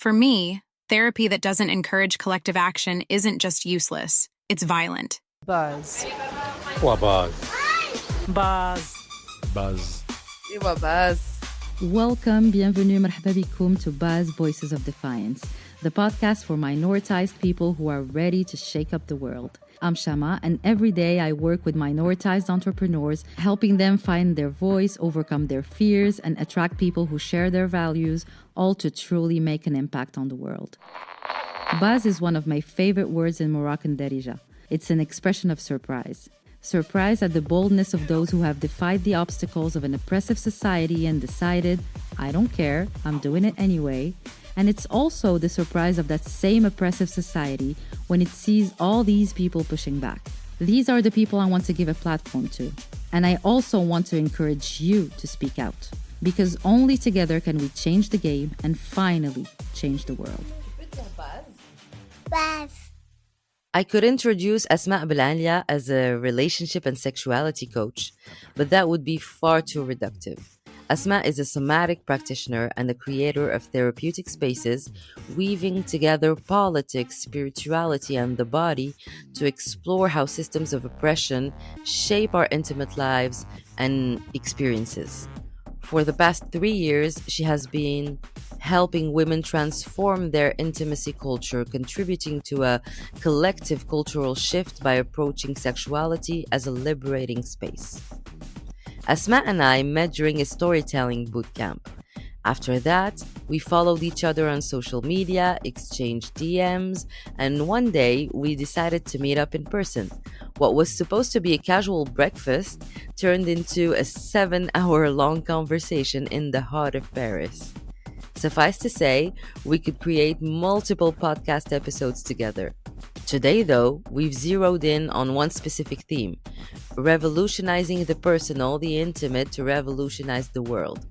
For me, therapy that doesn't encourage collective action isn't just useless, it's violent. Buzz. Wabaz. Buzz. Buzz. Buzz. Welcome, bienvenue, مرحبا بكم to Buzz Voices of Defiance, the podcast for minoritized people who are ready to shake up the world. I'm Shama, and every day I work with minoritized entrepreneurs, helping them find their voice, overcome their fears, and attract people who share their values, all to truly make an impact on the world. Buzz is one of my favorite words in Moroccan Darija. It's an expression of surprise. Surprise at the boldness of those who have defied the obstacles of an oppressive society and decided, I don't care, I'm doing it anyway. And it's also the surprise of that same oppressive society when it sees all these people pushing back. These are the people I want to give a platform to. And I also want to encourage you to speak out. Because only together can we change the game and finally change the world. Buzz. I could introduce Asmae Belalia as a relationship and sexuality coach, but that would be far too reductive. Asmae is a somatic practitioner and the creator of therapeutic spaces, weaving together politics, spirituality, and the body to explore how systems of oppression shape our intimate lives and experiences. For the past 3 years, she has been helping women transform their intimacy culture, contributing to a collective cultural shift by approaching sexuality as a liberating space. Asmae and I met during a storytelling bootcamp. After that, we followed each other on social media, exchanged DMs, and one day we decided to meet up in person. What was supposed to be a casual breakfast turned into a 7-hour-long conversation in the heart of Paris. Suffice to say, we could create multiple podcast episodes together. Today, though, we've zeroed in on one specific theme: revolutionizing the personal, the intimate, to revolutionize the world.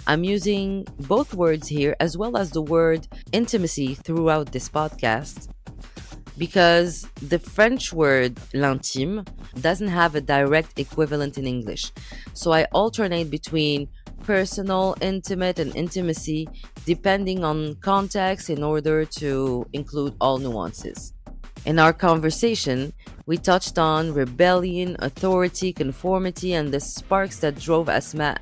I'm using both words here as well as the word intimacy throughout this podcast because the French word l'intime doesn't have a direct equivalent in English. So I alternate between personal, intimate, and intimacy depending on context in order to include all nuances. In our conversation, we touched on rebellion, authority, conformity, and the sparks that drove Asmae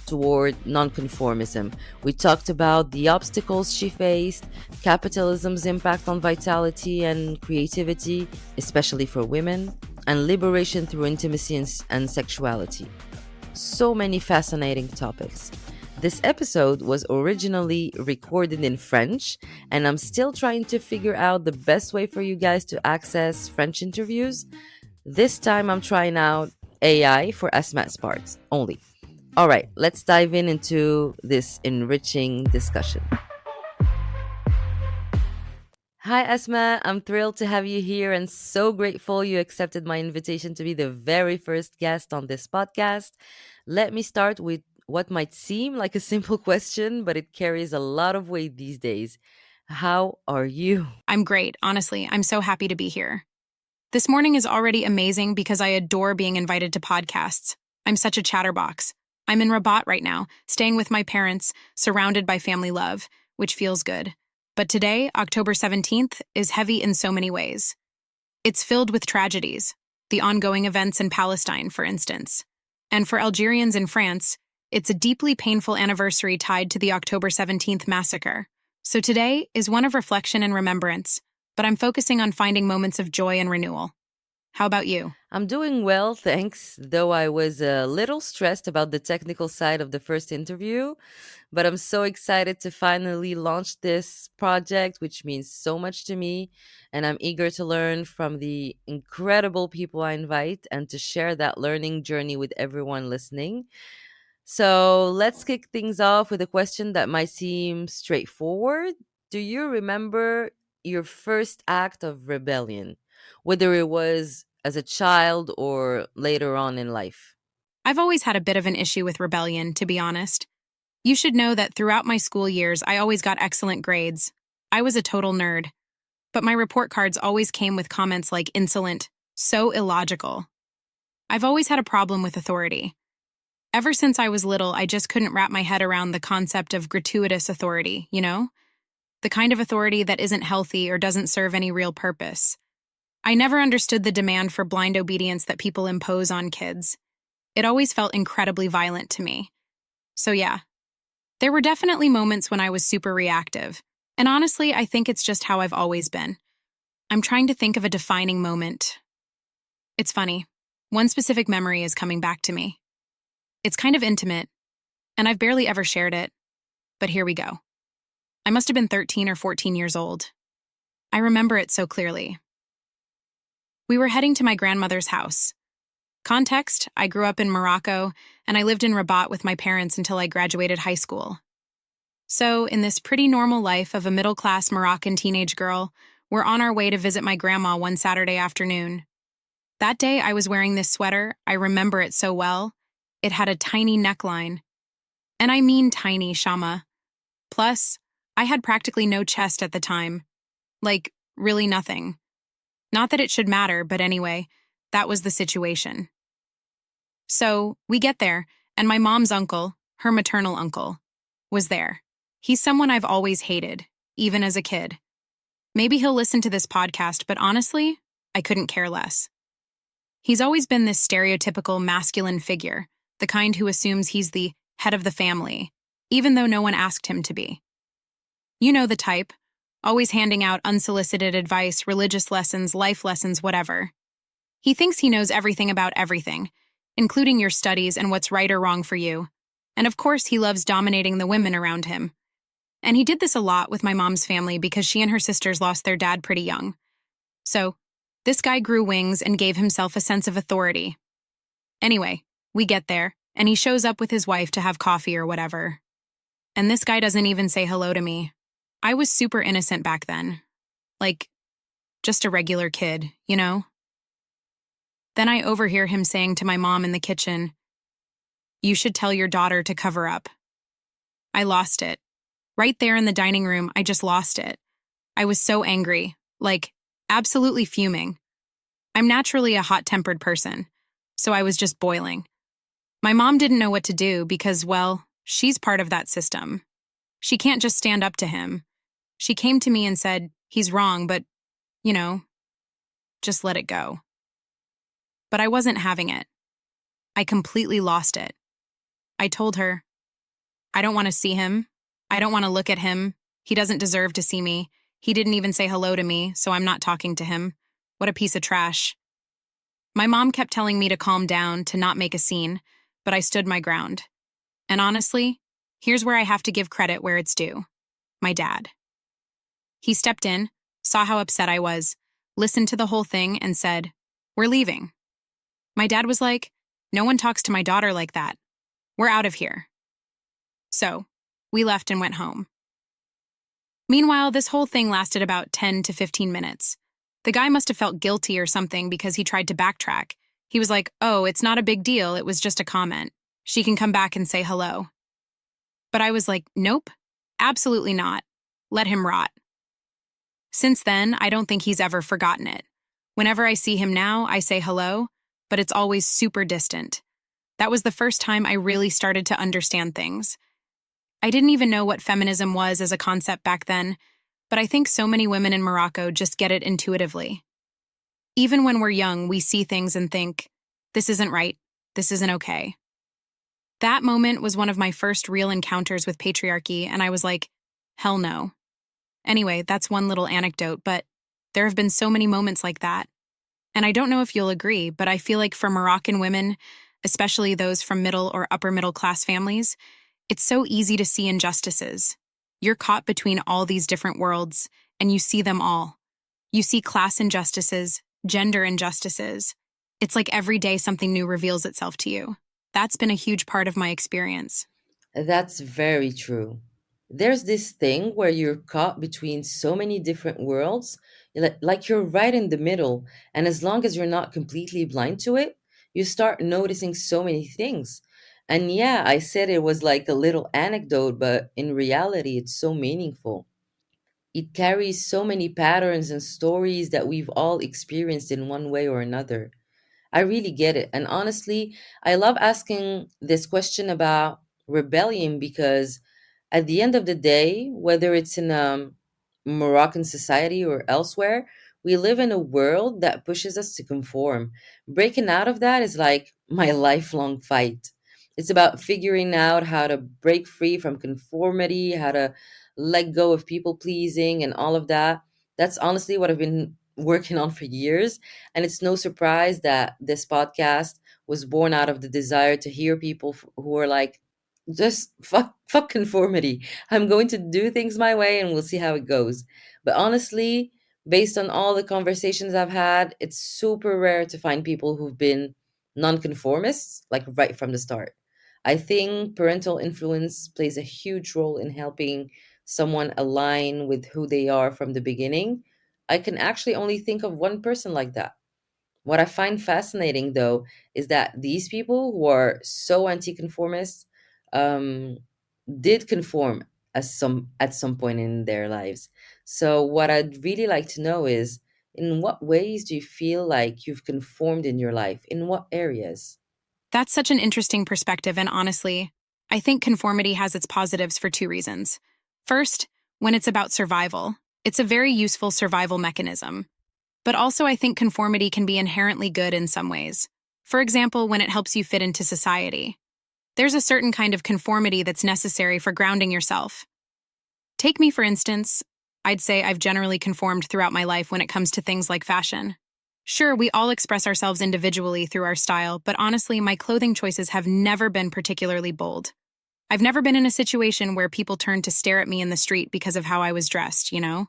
toward nonconformism. We talked about the obstacles she faced, capitalism's impact on vitality and creativity, especially for women, and liberation through intimacy and sexuality. So many fascinating topics. This episode was originally recorded in French, and I'm still trying to figure out the best way for you guys to access French interviews. This time I'm trying out AI for Asmae's parts only. All right, let's dive into this enriching discussion. Hi Asmae, I'm thrilled to have you here and so grateful you accepted my invitation to be the very first guest on this podcast. Let me start with what might seem like a simple question, but it carries a lot of weight these days. How are you? I'm great, honestly. I'm so happy to be here. This morning is already amazing because I adore being invited to podcasts. I'm such a chatterbox. I'm in Rabat right now, staying with my parents, surrounded by family love, which feels good. But today, October 17th, is heavy in so many ways. It's filled with tragedies, the ongoing events in Palestine, for instance. And for Algerians in France, it's a deeply painful anniversary tied to the October 17th massacre. So today is one of reflection and remembrance, but I'm focusing on finding moments of joy and renewal. How about you? I'm doing well, thanks, though I was a little stressed about the technical side of the first interview. But I'm so excited to finally launch this project, which means so much to me. And I'm eager to learn from the incredible people I invite and to share that learning journey with everyone listening. So let's kick things off with a question that might seem straightforward. Do you remember your first act of rebellion, whether it was as a child or later on in life? I've always had a bit of an issue with rebellion, to be honest. You should know that throughout my school years, I always got excellent grades. I was a total nerd. But my report cards always came with comments like insolent, so illogical. I've always had a problem with authority. Ever since I was little, I just couldn't wrap my head around the concept of gratuitous authority, you know? the kind of authority that isn't healthy or doesn't serve any real purpose. I never understood the demand for blind obedience that people impose on kids. It always felt incredibly violent to me. So yeah, there were definitely moments when I was super reactive. And honestly, I think it's just how I've always been. I'm trying to think of a defining moment. It's funny. One specific memory is coming back to me. It's kind of intimate, and I've barely ever shared it. But here we go. I must have been 13 or 14 years old. I remember it so clearly. We were heading to my grandmother's house. Context, I grew up in Morocco, and I lived in Rabat with my parents until I graduated high school. So, in this pretty normal life of a middle-class Moroccan teenage girl, we're on our way to visit my grandma one Saturday afternoon. That day, I was wearing this sweater. I remember it so well. It had a tiny neckline. And I mean tiny, Shama. Plus, I had practically no chest at the time. Like, really nothing. Not that it should matter, but anyway, that was the situation. So, we get there, and my mom's uncle, her maternal uncle, was there. He's someone I've always hated, even as a kid. Maybe he'll listen to this podcast, but honestly, I couldn't care less. He's always been this stereotypical masculine figure, the kind who assumes he's the head of the family, even though no one asked him to be. You know the type, always handing out unsolicited advice, religious lessons, life lessons, whatever. He thinks he knows everything about everything, including your studies and what's right or wrong for you. And of course, he loves dominating the women around him. And he did this a lot with my mom's family because she and her sisters lost their dad pretty young. So, this guy grew wings and gave himself a sense of authority. Anyway, we get there, and he shows up with his wife to have coffee or whatever. And this guy doesn't even say hello to me. I was super innocent back then. Like, just a regular kid, you know? Then I overhear him saying to my mom in the kitchen, "You should tell your daughter to cover up." I lost it. Right there in the dining room, I just lost it. I was so angry, like, absolutely fuming. I'm naturally a hot-tempered person, so I was just boiling. My mom didn't know what to do because, well, she's part of that system. She can't just stand up to him. She came to me and said, "He's wrong, but, you know, just let it go." But I wasn't having it. I completely lost it. I told her, "I don't want to see him. I don't want to look at him. He doesn't deserve to see me. He didn't even say hello to me, so I'm not talking to him. What a piece of trash." My mom kept telling me to calm down, to not make a scene, but I stood my ground. And honestly, here's where I have to give credit where it's due. My dad. He stepped in, saw how upset I was, listened to the whole thing, and said, "We're leaving." My dad was like, "No one talks to my daughter like that. We're out of here." So, we left and went home. Meanwhile, this whole thing lasted about 10 to 15 minutes. The guy must have felt guilty or something because he tried to backtrack. He was like, "Oh, it's not a big deal. It was just a comment. She can come back and say hello." But I was like, nope, absolutely not. Let him rot. Since then, I don't think he's ever forgotten it. Whenever I see him now, I say hello, but it's always super distant. That was the first time I really started to understand things. I didn't even know what feminism was as a concept back then, but I think so many women in Morocco just get it intuitively. Even when we're young, we see things and think, this isn't right, this isn't okay. That moment was one of my first real encounters with patriarchy, and I was like, hell no. Anyway, that's one little anecdote, but there have been so many moments like that. And I don't know if you'll agree, but I feel like for Moroccan women, especially those from middle or upper middle class families, it's so easy to see injustices. You're caught between all these different worlds, and you see them all. You see class injustices, gender injustices. It's like every day something new reveals itself to you. That's been a huge part of my experience. That's very true. There's this thing where you're caught between so many different worlds, like you're right in the middle, and as long as you're not completely blind to it, you start noticing so many things. And yeah, I said it was like a little anecdote, but in reality, it's so meaningful. It carries so many patterns and stories that we've all experienced in one way or another. I really get it. And honestly, I love asking this question about rebellion because at the end of the day, whether it's in Moroccan society or elsewhere, we live in a world that pushes us to conform. Breaking out of that is like my lifelong fight. It's about figuring out how to break free from conformity, how to let go of people pleasing and all of that. That's honestly what I've been working on for years. And it's no surprise that this podcast was born out of the desire to hear people who are like, just fuck conformity. I'm going to do things my way and we'll see how it goes. But honestly, based on all the conversations I've had, it's super rare to find people who've been nonconformists, like right from the start. I think parental influence plays a huge role in helping someone align with who they are from the beginning. I can actually only think of one person like that. What I find fascinating, though, is that these people who are so anti-conformist um, did conform at some point in their lives. So, what I'd really like to know is, in what ways do you feel like you've conformed in your life? In what areas? That's such an interesting perspective, and honestly, I think conformity has its positives for two reasons. First, when it's about survival, it's a very useful survival mechanism. But also, I think conformity can be inherently good in some ways. For example, when it helps you fit into society. There's a certain kind of conformity that's necessary for grounding yourself. Take me, for instance. I'd say I've generally conformed throughout my life when it comes to things like fashion. Sure, we all express ourselves individually through our style, but honestly, my clothing choices have never been particularly bold. I've never been in a situation where people turned to stare at me in the street because of how I was dressed, you know?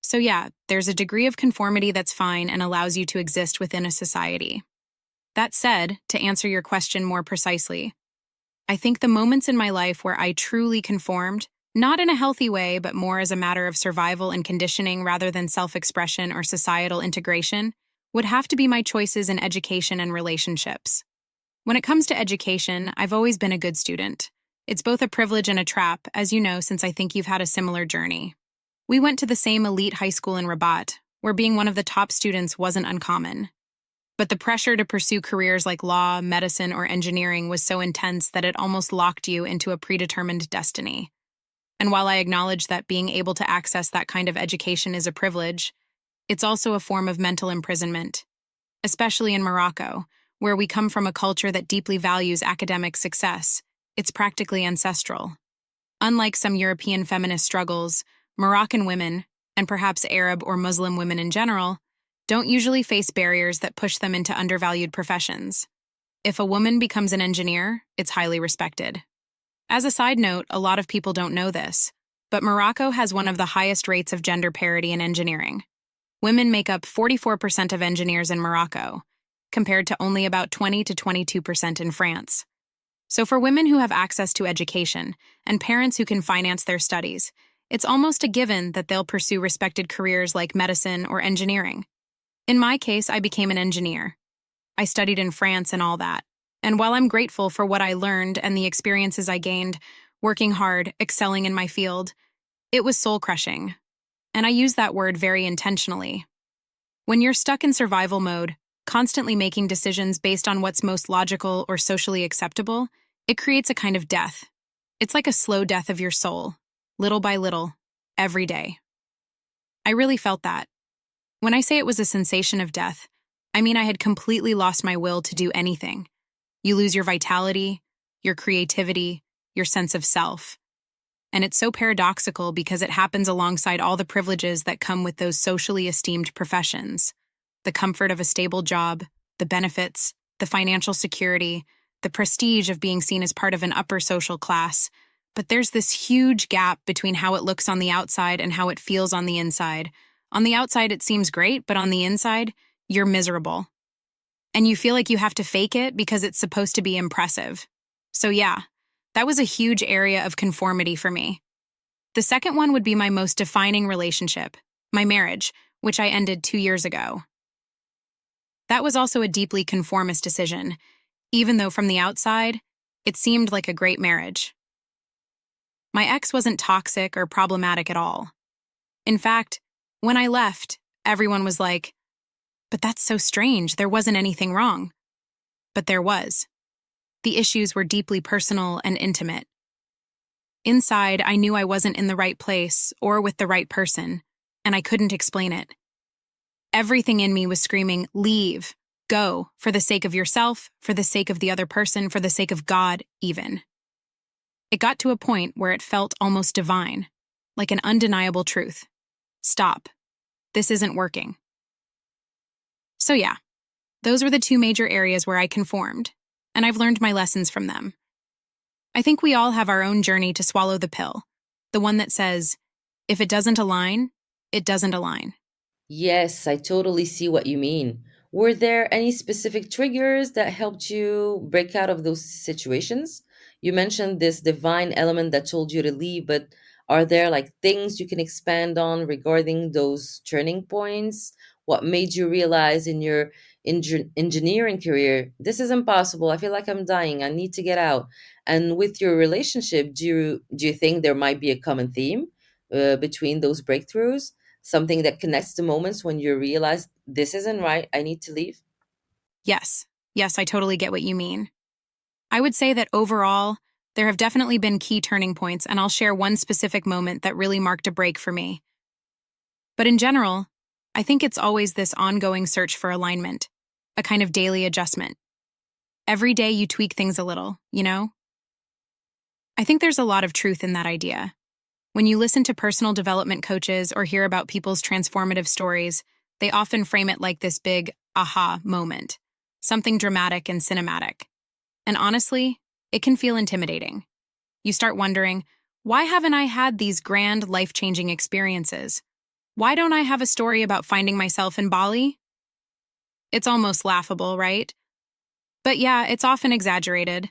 So yeah, there's a degree of conformity that's fine and allows you to exist within a society. That said, to answer your question more precisely, I think the moments in my life where I truly conformed, not in a healthy way, but more as a matter of survival and conditioning rather than self-expression or societal integration, would have to be my choices in education and relationships. When it comes to education, I've always been a good student. It's both a privilege and a trap, as you know, since I think you've had a similar journey. We went to the same elite high school in Rabat, where being one of the top students wasn't uncommon. But the pressure to pursue careers like law, medicine, or engineering was so intense that it almost locked you into a predetermined destiny. And while I acknowledge that being able to access that kind of education is a privilege, it's also a form of mental imprisonment, especially in Morocco, where we come from a culture that deeply values academic success. It's practically ancestral. Unlike some European feminist struggles, Moroccan women, and perhaps Arab or Muslim women in general, don't usually face barriers that push them into undervalued professions. If a woman becomes an engineer, it's highly respected. As a side note, a lot of people don't know this, but Morocco has one of the highest rates of gender parity in engineering. Women make up 44% of engineers in Morocco, compared to only about 20 to 22% in France. So for women who have access to education and parents who can finance their studies, it's almost a given that they'll pursue respected careers like medicine or engineering. In my case, I became an engineer. I studied in France and all that. And while I'm grateful for what I learned and the experiences I gained, working hard, excelling in my field, it was soul-crushing. And I use that word very intentionally. When you're stuck in survival mode, constantly making decisions based on what's most logical or socially acceptable, it creates a kind of death. It's like a slow death of your soul, little by little, every day. I really felt that. When I say it was a sensation of death, I mean I had completely lost my will to do anything. You lose your vitality, your creativity, your sense of self. And it's so paradoxical because it happens alongside all the privileges that come with those socially esteemed professions. The comfort of a stable job, the benefits, the financial security, the prestige of being seen as part of an upper social class. But there's this huge gap between how it looks on the outside and how it feels on the inside. On the outside, it seems great, but on the inside, you're miserable. And you feel like you have to fake it because it's supposed to be impressive. So yeah, that was a huge area of conformity for me. The second one would be my most defining relationship, my marriage, which I ended 2 years ago. That was also a deeply conformist decision, even though from the outside, it seemed like a great marriage. My ex wasn't toxic or problematic at all. In fact, when I left, everyone was like, "But that's so strange, there wasn't anything wrong." But there was. The issues were deeply personal and intimate. Inside, I knew I wasn't in the right place or with the right person, and I couldn't explain it. Everything in me was screaming, leave, go, for the sake of yourself, for the sake of the other person, for the sake of God, even. It got to a point where it felt almost divine, like an undeniable truth. Stop. This isn't working. So yeah, those were the two major areas where I conformed, and I've learned my lessons from them. I think we all have our own journey to swallow the pill, the one that says, if it doesn't align, it doesn't align. Yes, I totally see what you mean. Were there any specific triggers that helped you break out of those situations? You mentioned this divine element that told you to leave, but are there like things you can expand on regarding those turning points? What made you realize in your engineering career, this is impossible. I feel like I'm dying. I need to get out. And with your relationship, do you think there might be a common theme between those breakthroughs? Something that connects to moments when you realize this isn't right, I need to leave? Yes, I totally get what you mean. I would say that overall, there have definitely been key turning points, and I'll share one specific moment that really marked a break for me. But in general, I think it's always this ongoing search for alignment, a kind of daily adjustment. Every day you tweak things a little, you know? I think there's a lot of truth in that idea. When you listen to personal development coaches or hear about people's transformative stories, they often frame it like this big aha moment, something dramatic and cinematic. And honestly, it can feel intimidating. You start wondering, why haven't I had these grand, life-changing experiences? Why don't I have a story about finding myself in Bali? It's almost laughable, right? But yeah, it's often exaggerated.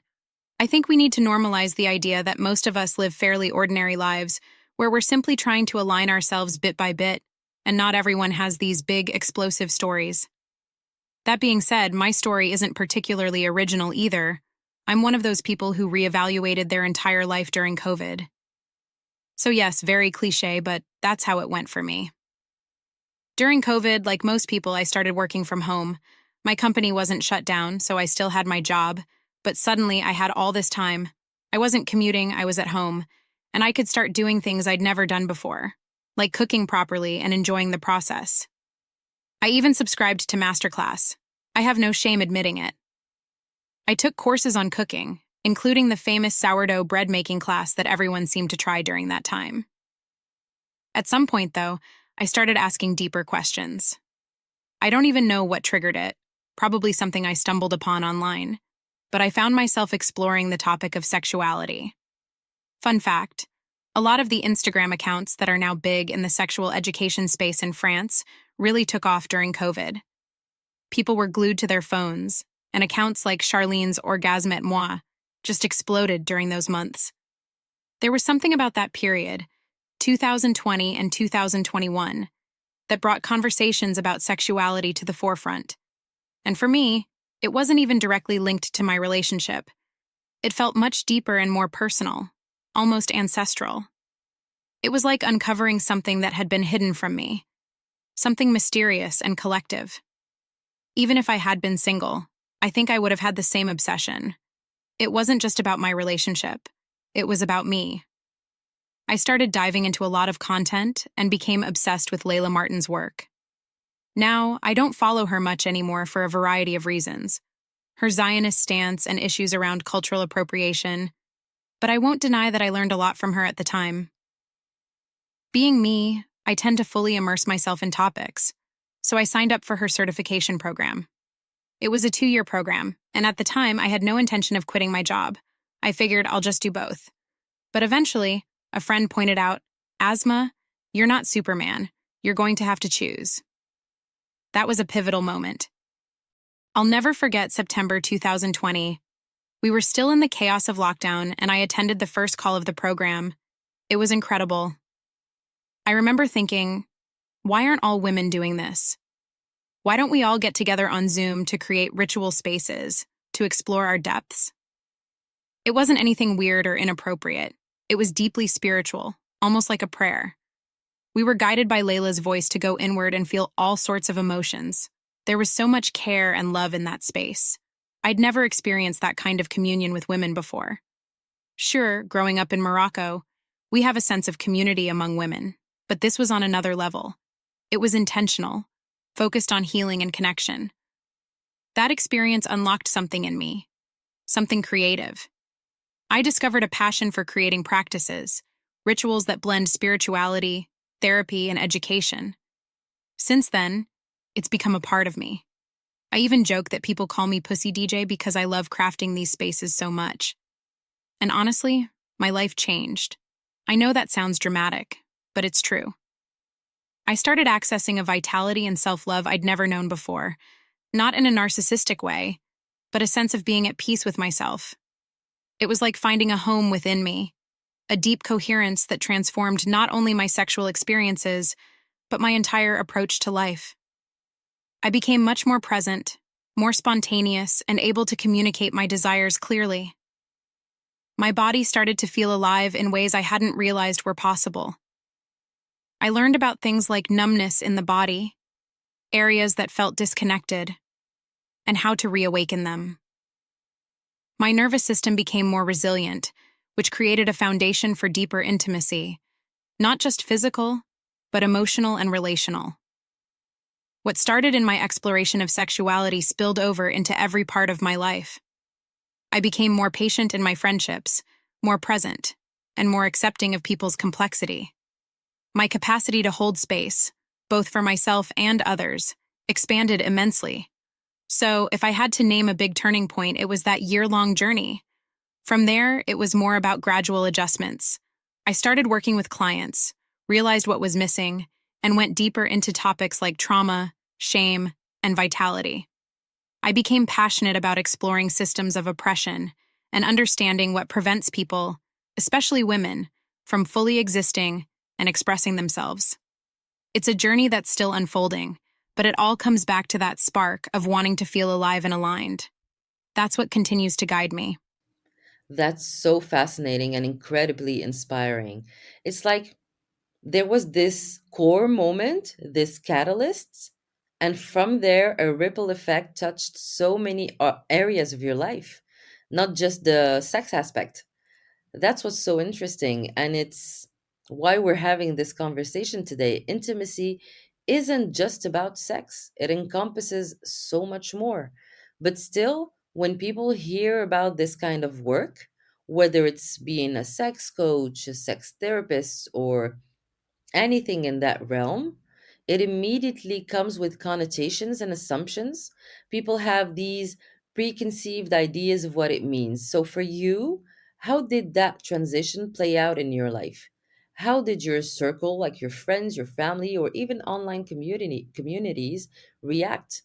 I think we need to normalize the idea that most of us live fairly ordinary lives where we're simply trying to align ourselves bit by bit, and not everyone has these big, explosive stories. That being said, my story isn't particularly original either. I'm one of those people who reevaluated their entire life during COVID. So yes, very cliché, but that's how it went for me. During COVID, like most people, I started working from home. My company wasn't shut down, so I still had my job, but suddenly I had all this time. I wasn't commuting, I was at home, and I could start doing things I'd never done before, like cooking properly and enjoying the process. I even subscribed to Masterclass. I have no shame admitting it. I took courses on cooking, including the famous sourdough bread making class that everyone seemed to try during that time. At some point, though, I started asking deeper questions. I don't even know what triggered it, probably something I stumbled upon online, but I found myself exploring the topic of sexuality. Fun fact, a lot of the Instagram accounts that are now big in the sexual education space in France really took off during COVID. People were glued to their phones, and accounts like Charlene's Orgasme et Moi just exploded during those months. There was something about that period, 2020 and 2021, that brought conversations about sexuality to the forefront. And for me, it wasn't even directly linked to my relationship. It felt much deeper and more personal, almost ancestral. It was like uncovering something that had been hidden from me, something mysterious and collective. Even if I had been single, I think I would have had the same obsession. It wasn't just about my relationship. It was about me. I started diving into a lot of content and became obsessed with Layla Martin's work. Now, I don't follow her much anymore for a variety of reasons. Her Zionist stance and issues around cultural appropriation, but I won't deny that I learned a lot from her at the time. Being me, I tend to fully immerse myself in topics, so I signed up for her certification program. It was a 2-year program, and at the time, I had no intention of quitting my job. I figured I'll just do both. But eventually, a friend pointed out, Asma, you're not Superman. You're going to have to choose. That was a pivotal moment. I'll never forget September 2020. We were still in the chaos of lockdown, and I attended the first call of the program. It was incredible. I remember thinking, why aren't all women doing this? Why don't we all get together on Zoom to create ritual spaces, to explore our depths? It wasn't anything weird or inappropriate. It was deeply spiritual, almost like a prayer. We were guided by Layla's voice to go inward and feel all sorts of emotions. There was so much care and love in that space. I'd never experienced that kind of communion with women before. Sure, growing up in Morocco, we have a sense of community among women, but this was on another level. It was intentional, focused on healing and connection. That experience unlocked something in me, something creative. I discovered a passion for creating practices, rituals that blend spirituality, therapy, and education. Since then, it's become a part of me. I even joke that people call me Pussy DJ because I love crafting these spaces so much. And honestly, my life changed. I know that sounds dramatic, but it's true. I started accessing a vitality and self-love I'd never known before, not in a narcissistic way, but a sense of being at peace with myself. It was like finding a home within me, a deep coherence that transformed not only my sexual experiences, but my entire approach to life. I became much more present, more spontaneous, and able to communicate my desires clearly. My body started to feel alive in ways I hadn't realized were possible. I learned about things like numbness in the body, areas that felt disconnected, and how to reawaken them. My nervous system became more resilient, which created a foundation for deeper intimacy, not just physical, but emotional and relational. What started in my exploration of sexuality spilled over into every part of my life. I became more patient in my friendships, more present, and more accepting of people's complexity. My capacity to hold space, both for myself and others, expanded immensely. So, if I had to name a big turning point, it was that year-long journey. From there, it was more about gradual adjustments. I started working with clients, realized what was missing, and went deeper into topics like trauma, shame, and vitality. I became passionate about exploring systems of oppression and understanding what prevents people, especially women, from fully existing and expressing themselves. It's a journey that's still unfolding, but it all comes back to that spark of wanting to feel alive and aligned. That's what continues to guide me. That's so fascinating and incredibly inspiring. It's like there was this core moment, this catalyst, and from there, a ripple effect touched so many areas of your life, not just the sex aspect. That's what's so interesting. And it's why we're having this conversation today. Intimacy isn't just about sex, it encompasses so much more. But still, when people hear about this kind of work, whether it's being a sex coach, a sex therapist, or anything in that realm, it immediately comes with connotations and assumptions. People have these preconceived ideas of what it means. So, for you, how did that transition play out in your life? How did your circle, like your friends, your family, or even online communities, react?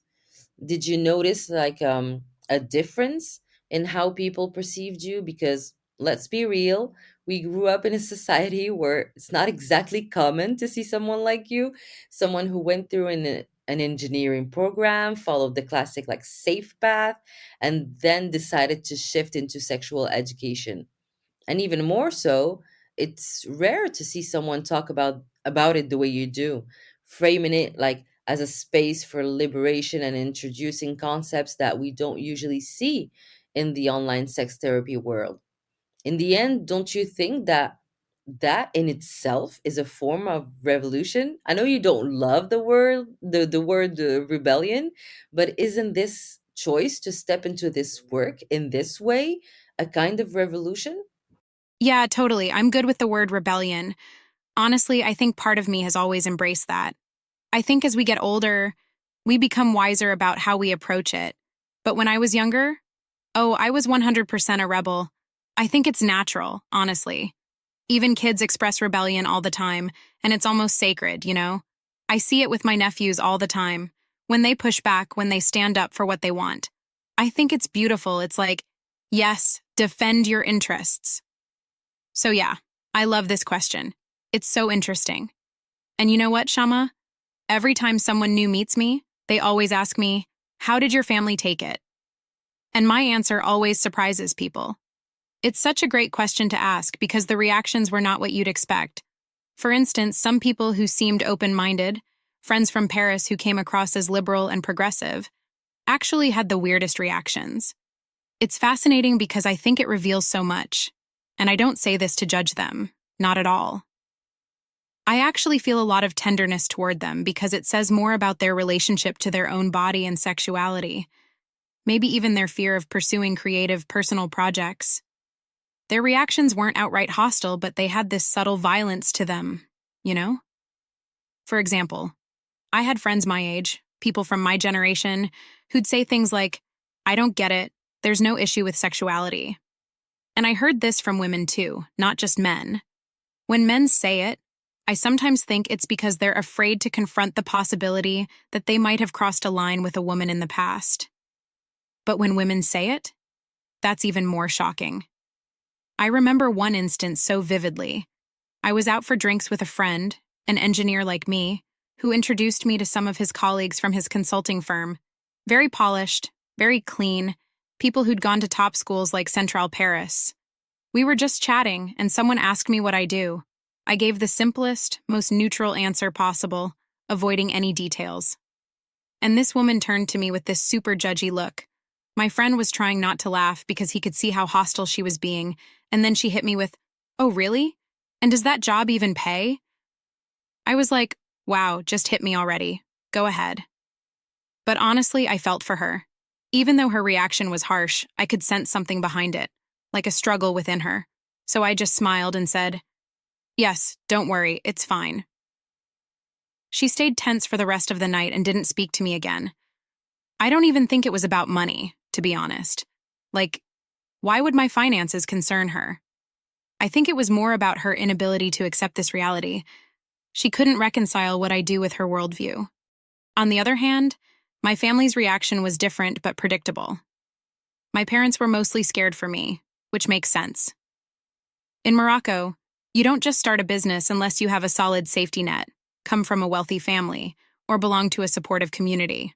Did you notice a difference in how people perceived you? Because let's be real, we grew up in a society where it's not exactly common to see someone like you, someone who went through an engineering program, followed the classic like safe path, and then decided to shift into sexual education. And even more so, it's rare to see someone talk about it the way you do, framing it like as a space for liberation and introducing concepts that we don't usually see in the online sex therapy world. In the end, don't you think that that in itself is a form of revolution? I know you don't love the word rebellion, but isn't this choice to step into this work in this way a kind of revolution? Yeah, totally. I'm good with the word rebellion. Honestly, I think part of me has always embraced that. I think as we get older, we become wiser about how we approach it. But when I was younger, oh, I was 100% a rebel. I think it's natural, honestly. Even kids express rebellion all the time, and it's almost sacred, you know? I see it with my nephews all the time. When they push back, when they stand up for what they want. I think it's beautiful. It's like, yes, defend your interests. So yeah, I love this question. It's so interesting. And you know what, Shama? Every time someone new meets me, they always ask me, how did your family take it? And my answer always surprises people. It's such a great question to ask because the reactions were not what you'd expect. For instance, some people who seemed open-minded, friends from Paris who came across as liberal and progressive, actually had the weirdest reactions. It's fascinating because I think it reveals so much. And I don't say this to judge them, not at all. I actually feel a lot of tenderness toward them because it says more about their relationship to their own body and sexuality, maybe even their fear of pursuing creative personal projects. Their reactions weren't outright hostile, but they had this subtle violence to them, you know? For example, I had friends my age, people from my generation, who'd say things like, I don't get it, there's no issue with sexuality. And I heard this from women too, not just men. When men say it, I sometimes think it's because they're afraid to confront the possibility that they might have crossed a line with a woman in the past. But when women say it, that's even more shocking. I remember one instance so vividly. I was out for drinks with a friend, an engineer like me, who introduced me to some of his colleagues from his consulting firm. Very polished, very clean, people who'd gone to top schools like Central Paris. We were just chatting, and someone asked me what I do. I gave the simplest, most neutral answer possible, avoiding any details. And this woman turned to me with this super judgy look. My friend was trying not to laugh because he could see how hostile she was being, and then she hit me with, "Oh, really? And does that job even pay?" I was like, wow, just hit me already. Go ahead. But honestly, I felt for her. Even though her reaction was harsh, I could sense something behind it, like a struggle within her. So I just smiled and said, "Yes, don't worry, it's fine." She stayed tense for the rest of the night and didn't speak to me again. I don't even think it was about money, to be honest. Like, why would my finances concern her? I think it was more about her inability to accept this reality. She couldn't reconcile what I do with her worldview. On the other hand, my family's reaction was different but predictable. My parents were mostly scared for me, which makes sense. In Morocco, you don't just start a business unless you have a solid safety net, come from a wealthy family, or belong to a supportive community.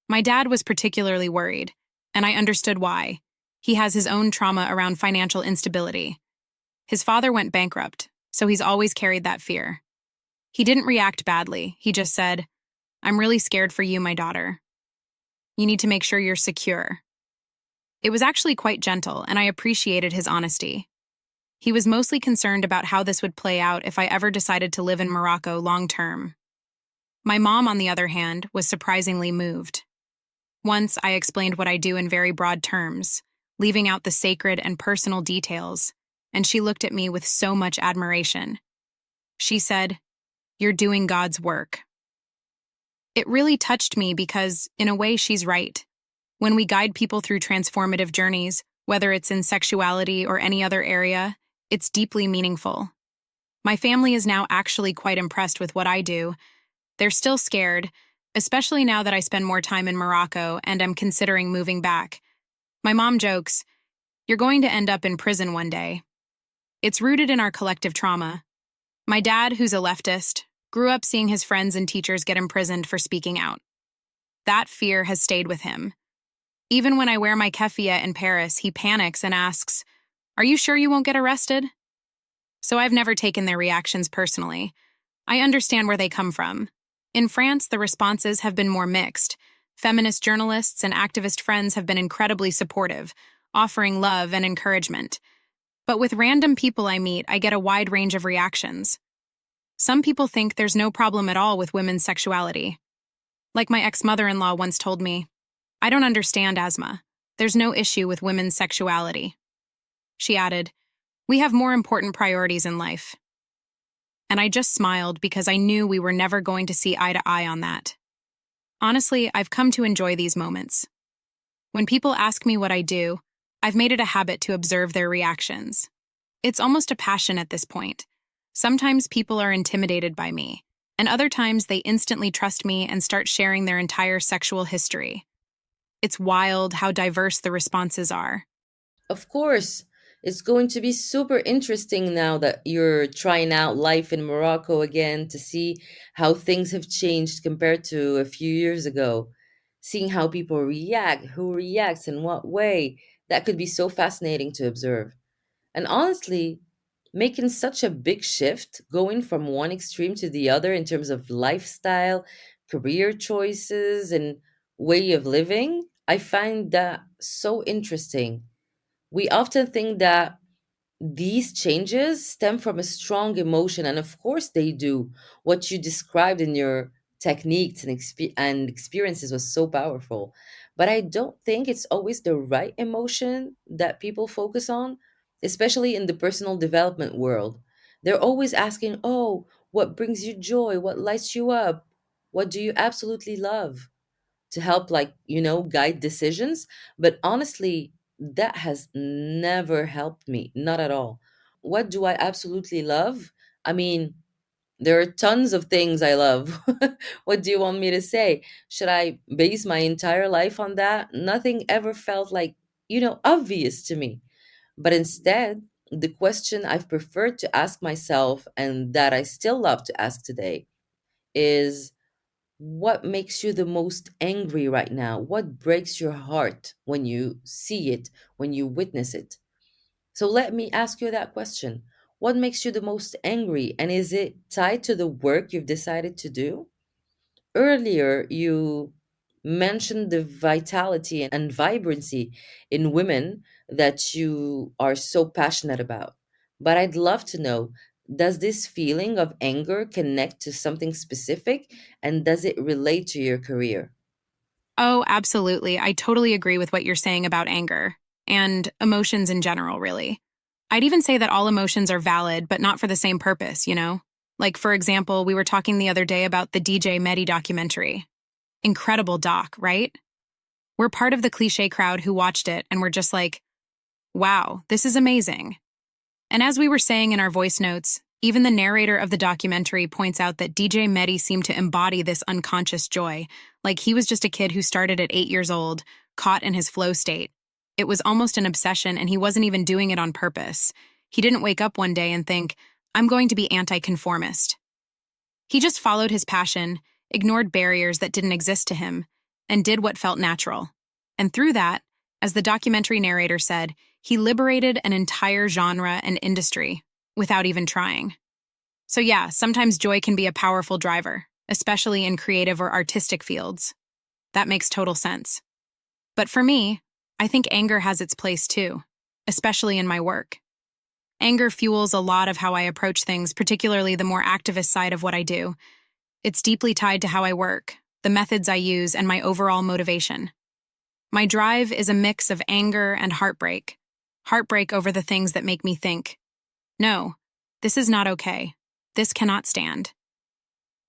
My dad was particularly worried, and I understood why. He has his own trauma around financial instability. His father went bankrupt, so he's always carried that fear. He didn't react badly. He just said, "I'm really scared for you, my daughter. You need to make sure you're secure." It was actually quite gentle, and I appreciated his honesty. He was mostly concerned about how this would play out if I ever decided to live in Morocco long term. My mom, on the other hand, was surprisingly moved. Once, I explained what I do in very broad terms, leaving out the sacred and personal details, and she looked at me with so much admiration. She said, "You're doing God's work." It really touched me because, in a way, she's right. When we guide people through transformative journeys, whether it's in sexuality or any other area, it's deeply meaningful. My family is now actually quite impressed with what I do. They're still scared, especially now that I spend more time in Morocco and am considering moving back. My mom jokes, "You're going to end up in prison one day." It's rooted in our collective trauma. My dad, who's a leftist, grew up seeing his friends and teachers get imprisoned for speaking out. That fear has stayed with him. Even when I wear my keffiyeh in Paris, he panics and asks, "Are you sure you won't get arrested?" So I've never taken their reactions personally. I understand where they come from. In France, the responses have been more mixed. Feminist journalists and activist friends have been incredibly supportive, offering love and encouragement. But with random people I meet, I get a wide range of reactions. Some people think there's no problem at all with women's sexuality. Like my ex-mother-in-law once told me, "I don't understand, Asma. There's no issue with women's sexuality." She added, "We have more important priorities in life." And I just smiled because I knew we were never going to see eye to eye on that. Honestly, I've come to enjoy these moments. When people ask me what I do, I've made it a habit to observe their reactions. It's almost a passion at this point. Sometimes people are intimidated by me, and other times they instantly trust me and start sharing their entire sexual history. It's wild how diverse the responses are. Of course, it's going to be super interesting now that you're trying out life in Morocco again to see how things have changed compared to a few years ago. Seeing how people react, who reacts, in what way. That could be so fascinating to observe. And honestly, making such a big shift, going from one extreme to the other in terms of lifestyle, career choices, and way of living, I find that so interesting. We often think that these changes stem from a strong emotion, and of course they do. What you described in your techniques and, and experiences was so powerful. But I don't think it's always the right emotion that people focus on, especially in the personal development world. They're always asking, oh, what brings you joy? What lights you up? What do you absolutely love? To help, like, guide decisions. But honestly, that has never helped me, not at all. What do I absolutely love? I mean, there are tons of things I love. What do you want me to say? Should I base my entire life on that? Nothing ever felt like, obvious to me. But instead, the question I've preferred to ask myself, and that I still love to ask today, is, what makes you the most angry right now? What breaks your heart when you see it, when you witness it? So let me ask you that question. What makes you the most angry? And is it tied to the work you've decided to do? Earlier, you mentioned the vitality and vibrancy in women that you are so passionate about. But I'd love to know, does this feeling of anger connect to something specific, and does it relate to your career? Oh, absolutely. I totally agree with what you're saying about anger and emotions in general, really. I'd even say that all emotions are valid, but not for the same purpose, you know? Like, for example, we were talking the other day about the DJ Mehdi documentary. Incredible doc, right? We're part of the cliche crowd who watched it and we're just like, wow, this is amazing. And as we were saying in our voice notes, even the narrator of the documentary points out that DJ Mehdi seemed to embody this unconscious joy, like he was just a kid who started at 8 years old, caught in his flow state. It was almost an obsession, and he wasn't even doing it on purpose. He didn't wake up one day and think, I'm going to be anti-conformist. He just followed his passion, ignored barriers that didn't exist to him, and did what felt natural. And through that, as the documentary narrator said, he liberated an entire genre and industry without even trying. So yeah, sometimes joy can be a powerful driver, especially in creative or artistic fields. That makes total sense. But for me, I think anger has its place too, especially in my work. Anger fuels a lot of how I approach things, particularly the more activist side of what I do. It's deeply tied to how I work, the methods I use, and my overall motivation. My drive is a mix of anger and heartbreak. Heartbreak over the things that make me think, no, this is not okay. This cannot stand.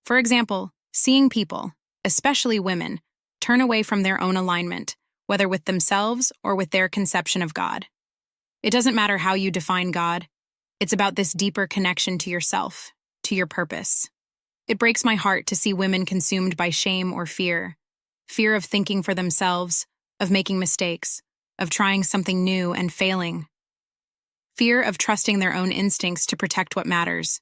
For example, seeing people, especially women, turn away from their own alignment, whether with themselves or with their conception of God. It doesn't matter how you define God. It's about this deeper connection to yourself, to your purpose. It breaks my heart to see women consumed by shame or fear. Fear of thinking for themselves, of making mistakes, of trying something new and failing. Fear of trusting their own instincts to protect what matters.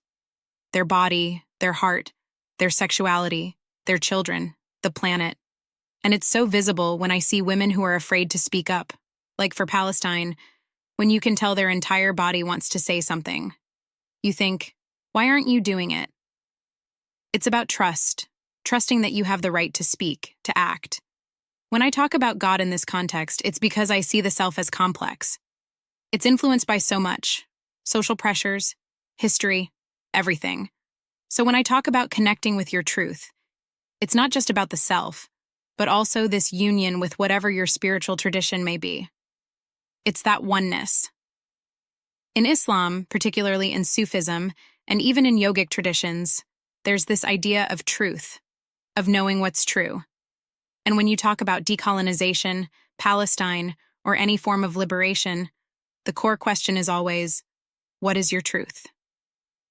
Their body, their heart, their sexuality, their children, the planet. And it's so visible when I see women who are afraid to speak up, like for Palestine, when you can tell their entire body wants to say something. You think, why aren't you doing it? It's about trust, trusting that you have the right to speak, to act. When I talk about God in this context, it's because I see the self as complex. It's influenced by so much: social pressures, history, everything. So when I talk about connecting with your truth, it's not just about the self, but also this union with whatever your spiritual tradition may be. It's that oneness. In Islam, particularly in Sufism, and even in yogic traditions, there's this idea of truth, of knowing what's true. And when you talk about decolonization, Palestine, or any form of liberation, the core question is always, what is your truth?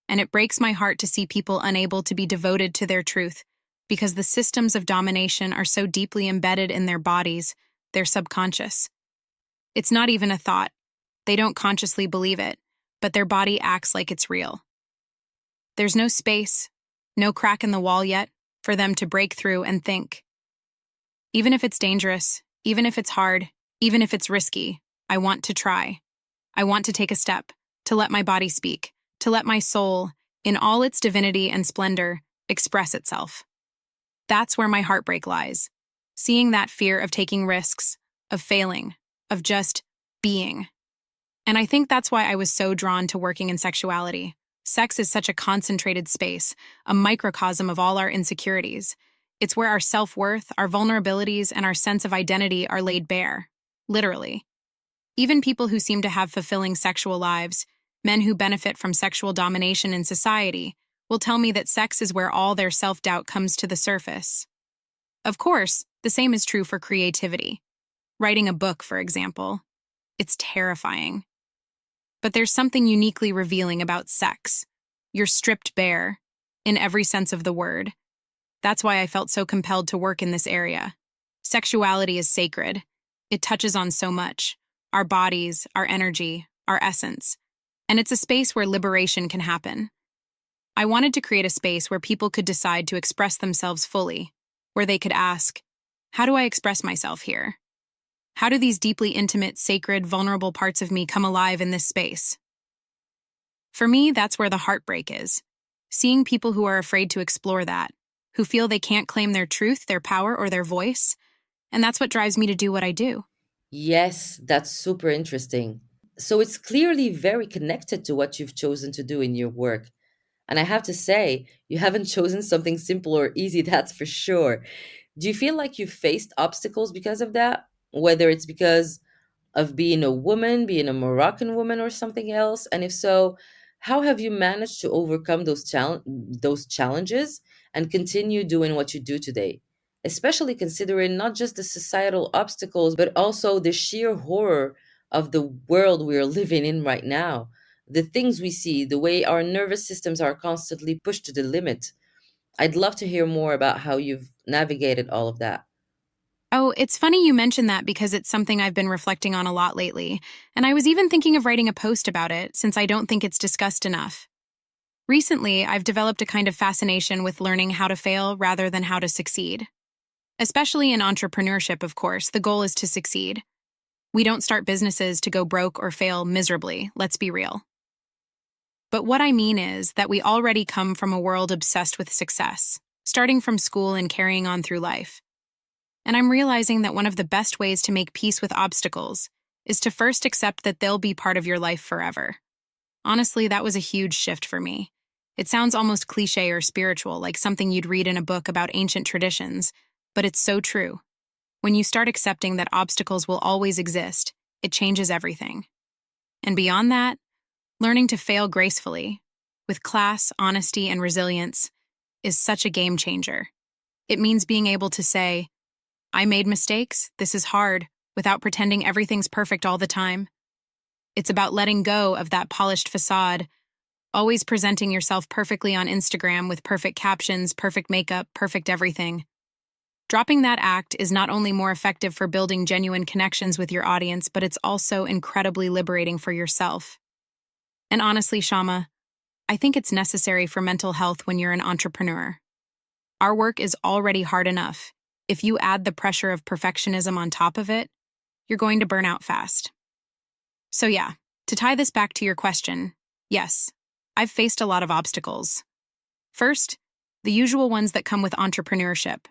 And it breaks my heart to see people unable to be devoted to their truth because the systems of domination are so deeply embedded in their bodies, their subconscious. It's not even a thought. They don't consciously believe it, but their body acts like it's real. There's no space, no crack in the wall yet for them to break through and think. Even if it's dangerous, even if it's hard, even if it's risky, I want to try. I want to take a step, to let my body speak, to let my soul, in all its divinity and splendor, express itself. That's where my heartbreak lies, seeing that fear of taking risks, of failing, of just being. And I think that's why I was so drawn to working in sexuality. Sex is such a concentrated space, a microcosm of all our insecurities. It's where our self-worth, our vulnerabilities, and our sense of identity are laid bare. Literally. Even people who seem to have fulfilling sexual lives, men who benefit from sexual domination in society, will tell me that sex is where all their self-doubt comes to the surface. Of course, the same is true for creativity. Writing a book, for example. It's terrifying. But there's something uniquely revealing about sex. You're stripped bare, in every sense of the word. That's why I felt so compelled to work in this area. Sexuality is sacred. It touches on so much. Our bodies, our energy, our essence. And it's a space where liberation can happen. I wanted to create a space where people could decide to express themselves fully, where they could ask, how do I express myself here? How do these deeply intimate, sacred, vulnerable parts of me come alive in this space? For me, that's where the heartbreak is. Seeing people who are afraid to explore that, who feel they can't claim their truth, their power, or their voice. And that's what drives me to do what I do. Yes, that's super interesting. So it's clearly very connected to what you've chosen to do in your work. And I have to say, you haven't chosen something simple or easy, that's for sure. Do you feel like you've faced obstacles because of that? Whether it's because of being a woman, being a Moroccan woman, or something else? And if so, how have you managed to overcome those challenges and continue doing what you do today? Especially considering not just the societal obstacles, but also the sheer horror of the world we're living in right now. The things we see, the way our nervous systems are constantly pushed to the limit. I'd love to hear more about how you've navigated all of that. Oh, it's funny you mentioned that because it's something I've been reflecting on a lot lately, and I was even thinking of writing a post about it since I don't think it's discussed enough. Recently, I've developed a kind of fascination with learning how to fail rather than how to succeed. Especially in entrepreneurship, of course, the goal is to succeed. We don't start businesses to go broke or fail miserably, let's be real. But what I mean is that we already come from a world obsessed with success, starting from school and carrying on through life. And I'm realizing that one of the best ways to make peace with obstacles is to first accept that they'll be part of your life forever. Honestly, that was a huge shift for me. It sounds almost cliché or spiritual, like something you'd read in a book about ancient traditions, but it's so true. When you start accepting that obstacles will always exist, it changes everything. And beyond that, learning to fail gracefully, with class, honesty, and resilience, is such a game changer. It means being able to say, I made mistakes, this is hard, without pretending everything's perfect all the time. It's about letting go of that polished facade, always presenting yourself perfectly on Instagram with perfect captions, perfect makeup, perfect everything. Dropping that act is not only more effective for building genuine connections with your audience, but it's also incredibly liberating for yourself. And honestly, Shama, I think it's necessary for mental health when you're an entrepreneur. Our work is already hard enough. If you add the pressure of perfectionism on top of it, you're going to burn out fast. So yeah, to tie this back to your question, yes, I've faced a lot of obstacles. First, the usual ones that come with entrepreneurship.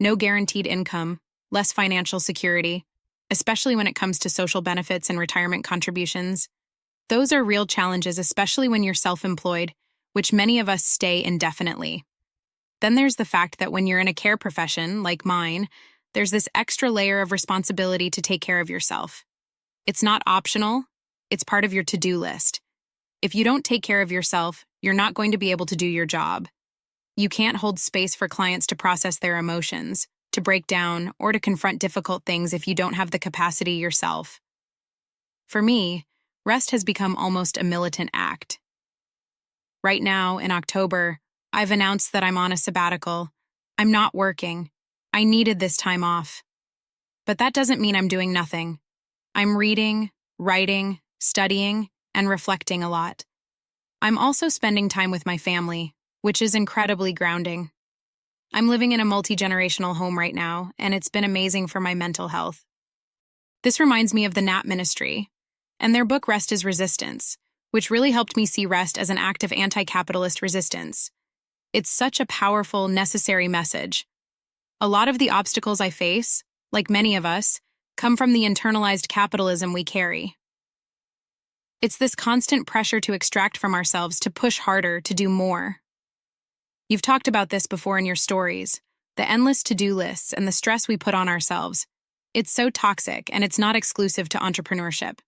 No guaranteed income, less financial security, especially when it comes to social benefits and retirement contributions. Those are real challenges, especially when you're self-employed, which many of us stay indefinitely. Then there's the fact that when you're in a care profession, like mine, there's this extra layer of responsibility to take care of yourself. It's not optional, it's part of your to-do list. If you don't take care of yourself, you're not going to be able to do your job. You can't hold space for clients to process their emotions, to break down, or to confront difficult things if you don't have the capacity yourself. For me, rest has become almost a militant act. Right now, in October, I've announced that I'm on a sabbatical. I'm not working. I needed this time off. But that doesn't mean I'm doing nothing. I'm reading, writing, studying, and reflecting a lot. I'm also spending time with my family, which is incredibly grounding. I'm living in a multi-generational home right now, and it's been amazing for my mental health. This reminds me of the Nap Ministry, and their book Rest is Resistance, which really helped me see rest as an act of anti-capitalist resistance. It's such a powerful, necessary message. A lot of the obstacles I face, like many of us, come from the internalized capitalism we carry. It's this constant pressure to extract from ourselves, to push harder, to do more. You've talked about this before in your stories, the endless to-do lists and the stress we put on ourselves. It's so toxic, and it's not exclusive to entrepreneurship.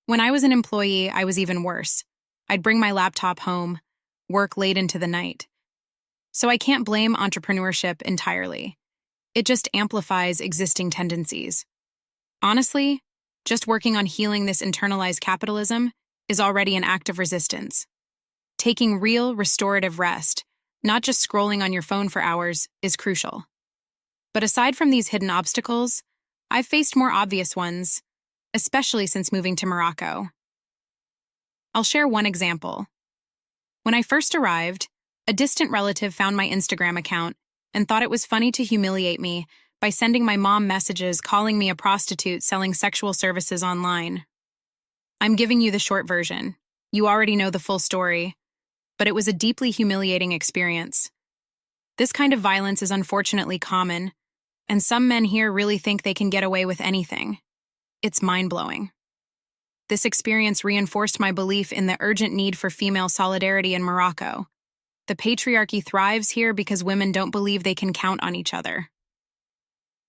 When I was an employee, I was even worse. I'd bring my laptop home, work late into the night. So I can't blame entrepreneurship entirely. It just amplifies existing tendencies. Honestly, just working on healing this internalized capitalism is already an act of resistance. Taking real, restorative rest, not just scrolling on your phone for hours, is crucial. But aside from these hidden obstacles, I've faced more obvious ones, especially since moving to Morocco. I'll share one example. When I first arrived, a distant relative found my Instagram account and thought it was funny to humiliate me by sending my mom messages calling me a prostitute selling sexual services online. I'm giving you the short version. You already know the full story, but it was a deeply humiliating experience. This kind of violence is unfortunately common, and some men here really think they can get away with anything. It's mind-blowing. This experience reinforced my belief in the urgent need for female solidarity in Morocco. The patriarchy thrives here because women don't believe they can count on each other.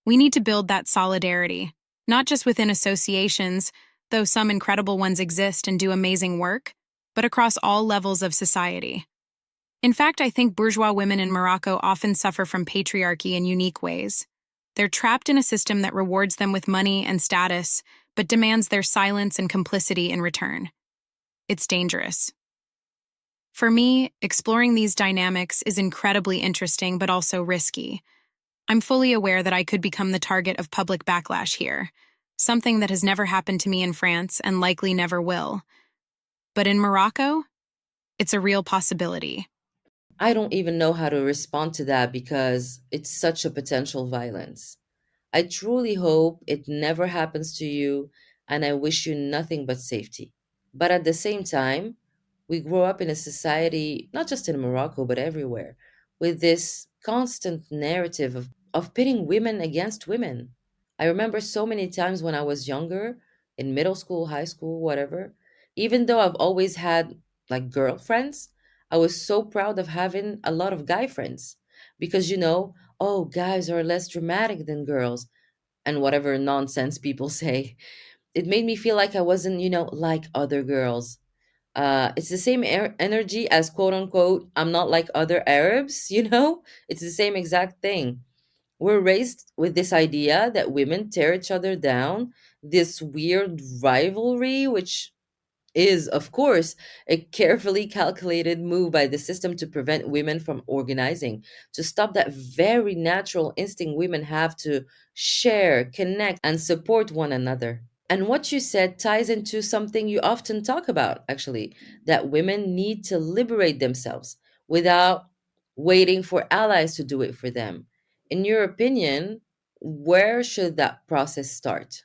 We need to build that solidarity, not just within associations, though some incredible ones exist and do amazing work, but across all levels of society. In fact, I think bourgeois women in Morocco often suffer from patriarchy in unique ways. They're trapped in a system that rewards them with money and status, but demands their silence and complicity in return. It's dangerous. For me, exploring these dynamics is incredibly interesting but also risky. I'm fully aware that I could become the target of public backlash here, something that has never happened to me in France and likely never will. But in Morocco, it's a real possibility. I don't even know how to respond to that because it's such a potential violence. I truly hope it never happens to you, and I wish you nothing but safety. But at the same time, we grow up in a society, not just in Morocco, but everywhere, with this constant narrative of pitting women against women. I remember so many times when I was younger, in middle school, high school, whatever, even though I've always had like girlfriends, I was so proud of having a lot of guy friends because, oh, guys are less dramatic than girls and whatever nonsense people say. It made me feel like I wasn't, like other girls. It's the same energy as quote unquote, I'm not like other Arabs, It's the same exact thing. We're raised with this idea that women tear each other down, this weird rivalry, which is, of course, a carefully calculated move by the system to prevent women from organizing, to stop that very natural instinct women have to share, connect, and support one another. And what you said ties into something you often talk about, actually, that women need to liberate themselves without waiting for allies to do it for them. In your opinion, where should that process start?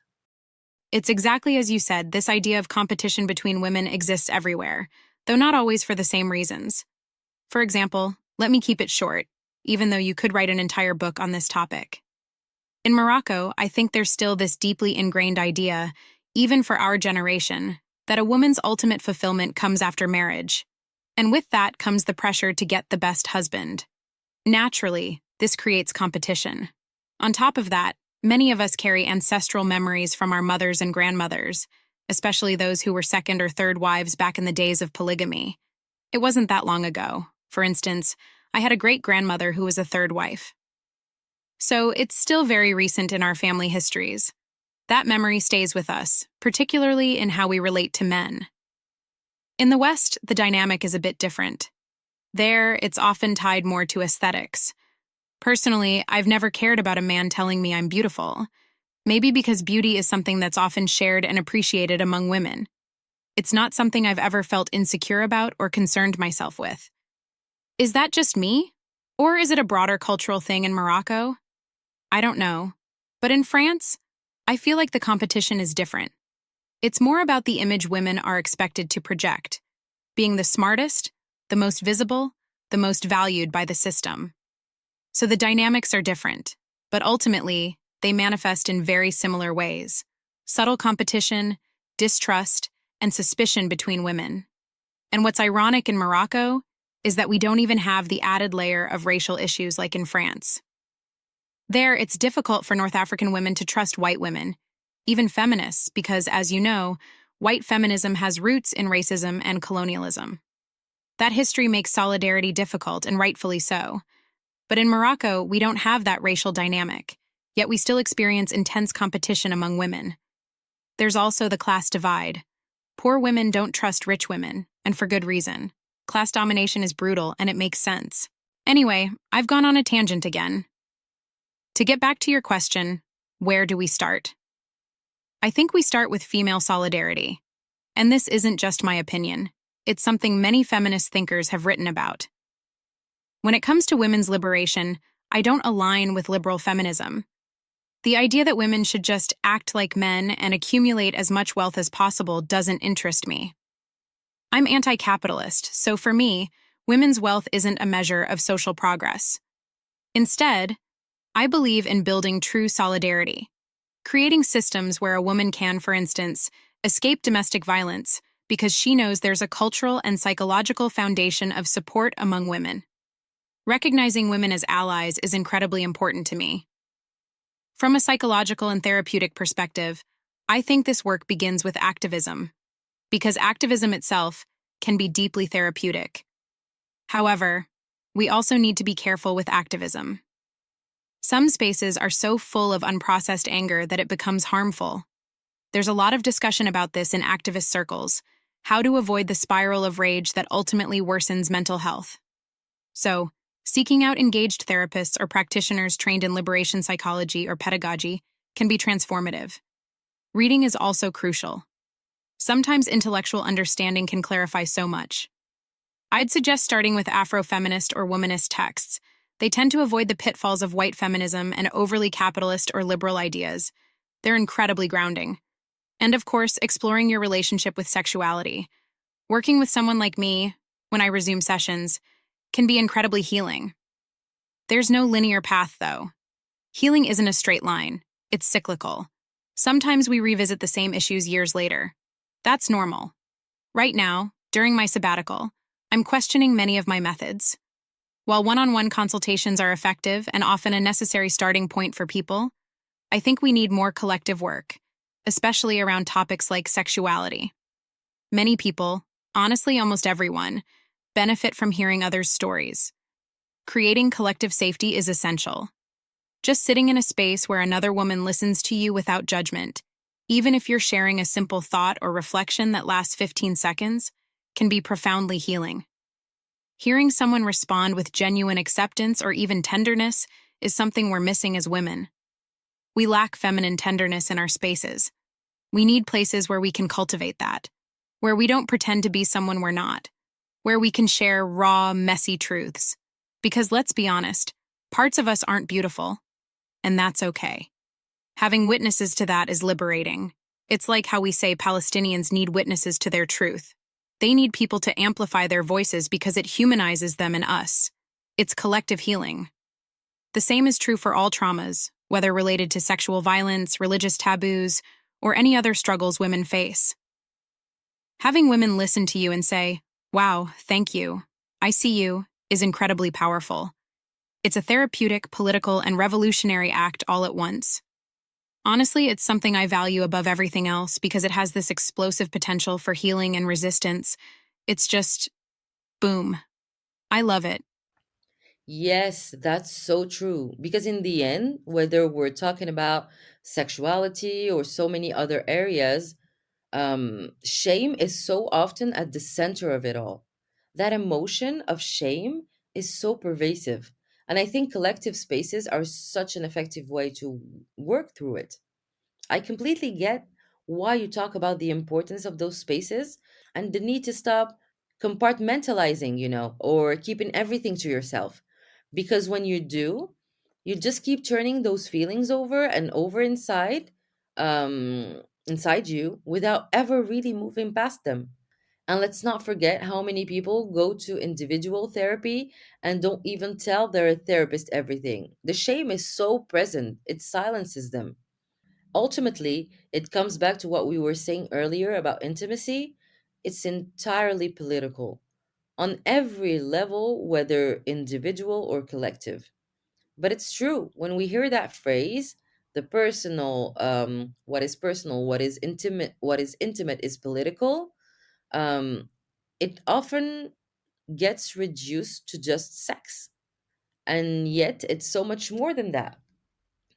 It's exactly as you said, this idea of competition between women exists everywhere, though not always for the same reasons. For example, let me keep it short, even though you could write an entire book on this topic. In Morocco, I think there's still this deeply ingrained idea, even for our generation, that a woman's ultimate fulfillment comes after marriage. And with that comes the pressure to get the best husband. Naturally, this creates competition. On top of that, many of us carry ancestral memories from our mothers and grandmothers, especially those who were second or third wives back in the days of polygamy. It wasn't that long ago. For instance, I had a great-grandmother who was a third wife. So it's still very recent in our family histories. That memory stays with us, particularly in how we relate to men. In the West, the dynamic is a bit different. There, it's often tied more to aesthetics. Personally, I've never cared about a man telling me I'm beautiful. Maybe because beauty is something that's often shared and appreciated among women. It's not something I've ever felt insecure about or concerned myself with. Is that just me? Or is it a broader cultural thing in Morocco? I don't know. But in France, I feel like the competition is different. It's more about the image women are expected to project, being the smartest, the most visible, the most valued by the system. So the dynamics are different, but ultimately, they manifest in very similar ways. Subtle competition, distrust, and suspicion between women. And what's ironic in Morocco is that we don't even have the added layer of racial issues like in France. There, it's difficult for North African women to trust white women, even feminists, because, as you know, white feminism has roots in racism and colonialism. That history makes solidarity difficult, and rightfully so. But in Morocco, we don't have that racial dynamic, yet we still experience intense competition among women. There's also the class divide. Poor women don't trust rich women, and for good reason. Class domination is brutal, and it makes sense. Anyway, I've gone on a tangent again. To get back to your question, where do we start? I think we start with female solidarity. And this isn't just my opinion. It's something many feminist thinkers have written about. When it comes to women's liberation, I don't align with liberal feminism. The idea that women should just act like men and accumulate as much wealth as possible doesn't interest me. I'm anti-capitalist, so for me, women's wealth isn't a measure of social progress. Instead, I believe in building true solidarity, creating systems where a woman can, for instance, escape domestic violence because she knows there's a cultural and psychological foundation of support among women. Recognizing women as allies is incredibly important to me. From a psychological and therapeutic perspective, I think this work begins with activism, because activism itself can be deeply therapeutic. However, we also need to be careful with activism. Some spaces are so full of unprocessed anger that it becomes harmful. There's a lot of discussion about this in activist circles, how to avoid the spiral of rage that ultimately worsens mental health. So, seeking out engaged therapists or practitioners trained in liberation psychology or pedagogy can be transformative. Reading is also crucial. Sometimes intellectual understanding can clarify so much. I'd suggest starting with Afrofeminist or womanist texts. They tend to avoid the pitfalls of white feminism and overly capitalist or liberal ideas. They're incredibly grounding. And of course, exploring your relationship with sexuality. Working with someone like me, when I resume sessions, can be incredibly healing. There's no linear path, though. Healing isn't a straight line. It's cyclical. Sometimes we revisit the same issues years later. That's normal. Right now, during my sabbatical, I'm questioning many of my methods. While one-on-one consultations are effective and often a necessary starting point for people, I think we need more collective work, especially around topics like sexuality. Many people, honestly almost everyone, benefit from hearing others' stories. Creating collective safety is essential. Just sitting in a space where another woman listens to you without judgment, even if you're sharing a simple thought or reflection that lasts 15 seconds, can be profoundly healing. Hearing someone respond with genuine acceptance or even tenderness is something we're missing as women. We lack feminine tenderness in our spaces. We need places where we can cultivate that, where we don't pretend to be someone we're not, where we can share raw, messy truths. Because let's be honest, parts of us aren't beautiful, and that's okay. Having witnesses to that is liberating. It's like how we say Palestinians need witnesses to their truth. They need people to amplify their voices because it humanizes them and us. It's collective healing. The same is true for all traumas, whether related to sexual violence, religious taboos, or any other struggles women face. Having women listen to you and say, "Wow, thank you, I see you," is incredibly powerful. It's a therapeutic, political, and revolutionary act all at once. Honestly, it's something I value above everything else because it has this explosive potential for healing and resistance. It's just, boom. I love it. Yes, that's so true. Because in the end, whether we're talking about sexuality or so many other areas, shame is so often at the center of it all. That emotion of shame is so pervasive. And I think collective spaces are such an effective way to work through it. I completely get why you talk about the importance of those spaces and the need to stop compartmentalizing, or keeping everything to yourself. Because when you do, you just keep turning those feelings over and over inside you without ever really moving past them. And let's not forget how many people go to individual therapy and don't even tell their therapist everything. The shame is so present, it silences them. Ultimately, it comes back to what we were saying earlier about intimacy. It's entirely political on every level, whether individual or collective. But it's true. When we hear that phrase, the personal, what is intimate is political. Um, it often gets reduced to just sex, and yet it's so much more than that.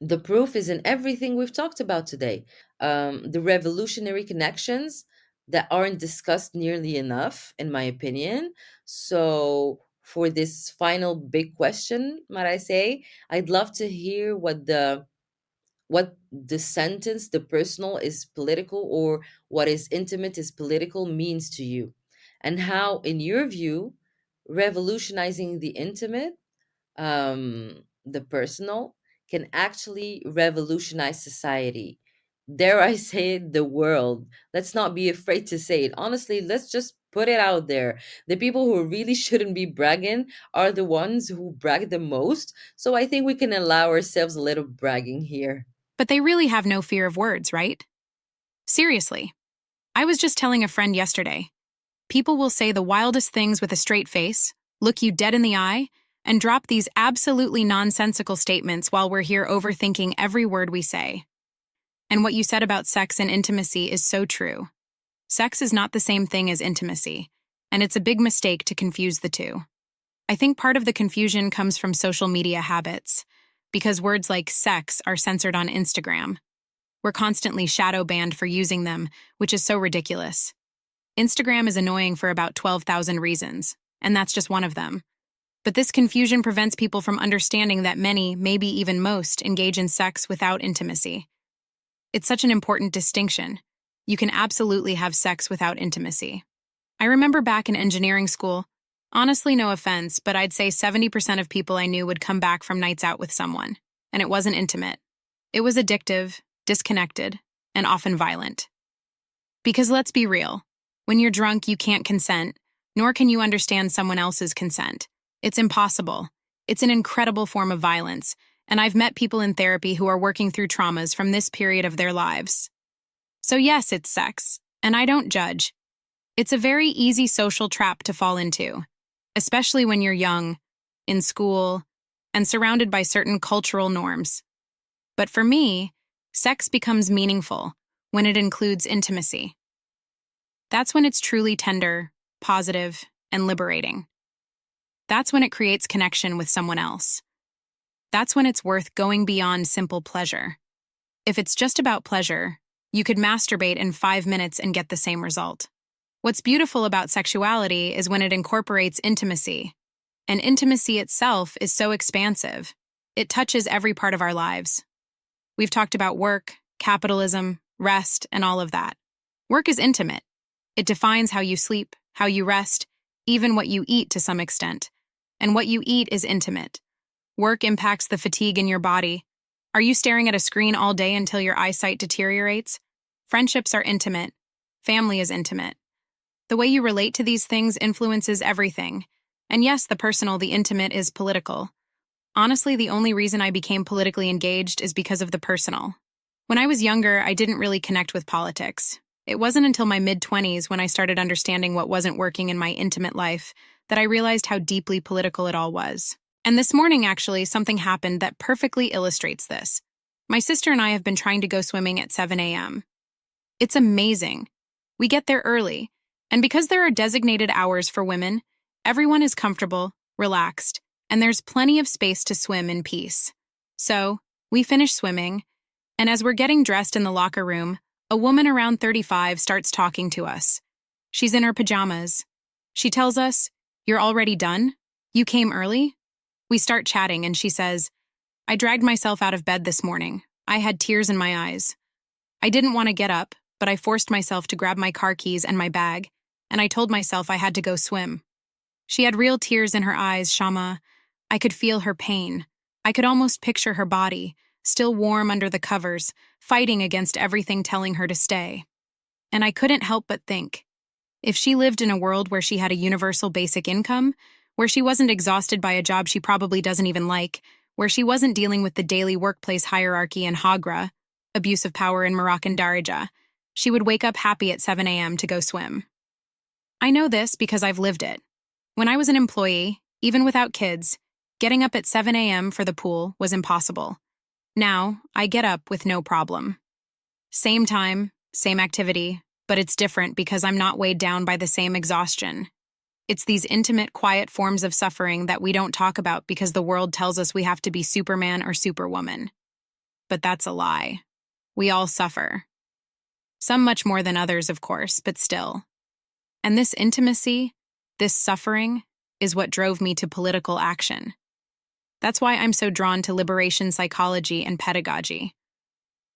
The proof is in everything we've talked about today. The revolutionary connections that aren't discussed nearly enough, in my opinion. So, for this final big question, might I say, I'd love to hear what the sentence "the personal is political" or "what is intimate is political" means to you, and how, in your view, revolutionizing the intimate, the personal, can actually revolutionize society. Dare I say it, the world. Let's not be afraid to say it. Honestly, let's just put it out there. The people who really shouldn't be bragging are the ones who brag the most. So I think we can allow ourselves a little bragging here. But they really have no fear of words, right? Seriously. I was just telling a friend yesterday. People will say the wildest things with a straight face, look you dead in the eye, and drop these absolutely nonsensical statements while we're here overthinking every word we say. And what you said about sex and intimacy is so true. Sex is not the same thing as intimacy, and it's a big mistake to confuse the two. I think part of the confusion comes from social media habits, because words like sex are censored on Instagram. We're constantly shadow banned for using them, which is so ridiculous. Instagram is annoying for about 12,000 reasons, and that's just one of them. But this confusion prevents people from understanding that many, maybe even most, engage in sex without intimacy. It's such an important distinction. You can absolutely have sex without intimacy. I remember back in engineering school, honestly, no offense, but I'd say 70% of people I knew would come back from nights out with someone, and it wasn't intimate. It was addictive, disconnected, and often violent. Because let's be real, when you're drunk, you can't consent, nor can you understand someone else's consent. It's impossible. It's an incredible form of violence, and I've met people in therapy who are working through traumas from this period of their lives. So yes, it's sex, and I don't judge. It's a very easy social trap to fall into, especially when you're young, in school, and surrounded by certain cultural norms. But for me, sex becomes meaningful when it includes intimacy. That's when it's truly tender, positive, and liberating. That's when it creates connection with someone else. That's when it's worth going beyond simple pleasure. If it's just about pleasure, you could masturbate in 5 minutes and get the same result. What's beautiful about sexuality is when it incorporates intimacy. And intimacy itself is so expansive. It touches every part of our lives. We've talked about work, capitalism, rest, and all of that. Work is intimate. It defines how you sleep, how you rest, even what you eat to some extent. And what you eat is intimate. Work impacts the fatigue in your body. Are you staring at a screen all day until your eyesight deteriorates? Friendships are intimate. Family is intimate. The way you relate to these things influences everything. And yes, the personal, the intimate is political. Honestly, the only reason I became politically engaged is because of the personal. When I was younger, I didn't really connect with politics. It wasn't until my mid-20s when I started understanding what wasn't working in my intimate life that I realized how deeply political it all was. And this morning, actually, something happened that perfectly illustrates this. My sister and I have been trying to go swimming at 7 a.m. It's amazing. We get there early, and because there are designated hours for women, everyone is comfortable, relaxed, and there's plenty of space to swim in peace. So, we finish swimming, and as we're getting dressed in the locker room, a woman around 35 starts talking to us. She's in her pajamas. She tells us, "You're already done? You came early?" We start chatting, and she says, "I dragged myself out of bed this morning. I had tears in my eyes. I didn't want to get up, but I forced myself to grab my car keys and my bag, and I told myself I had to go swim." She had real tears in her eyes, Shama. I could feel her pain. I could almost picture her body, still warm under the covers, fighting against everything telling her to stay. And I couldn't help but think, if she lived in a world where she had a universal basic income, where she wasn't exhausted by a job she probably doesn't even like, where she wasn't dealing with the daily workplace hierarchy and hagra, abuse of power in Moroccan Darija. She would wake up happy at 7 a.m. to go swim. I know this because I've lived it. When I was an employee, even without kids, getting up at 7 a.m. for the pool was impossible. Now, I get up with no problem. Same time, same activity, but it's different because I'm not weighed down by the same exhaustion. It's these intimate, quiet forms of suffering that we don't talk about because the world tells us we have to be Superman or Superwoman. But that's a lie. We all suffer. Some much more than others, of course, but still. And this intimacy, this suffering, is what drove me to political action. That's why I'm so drawn to liberation psychology and pedagogy.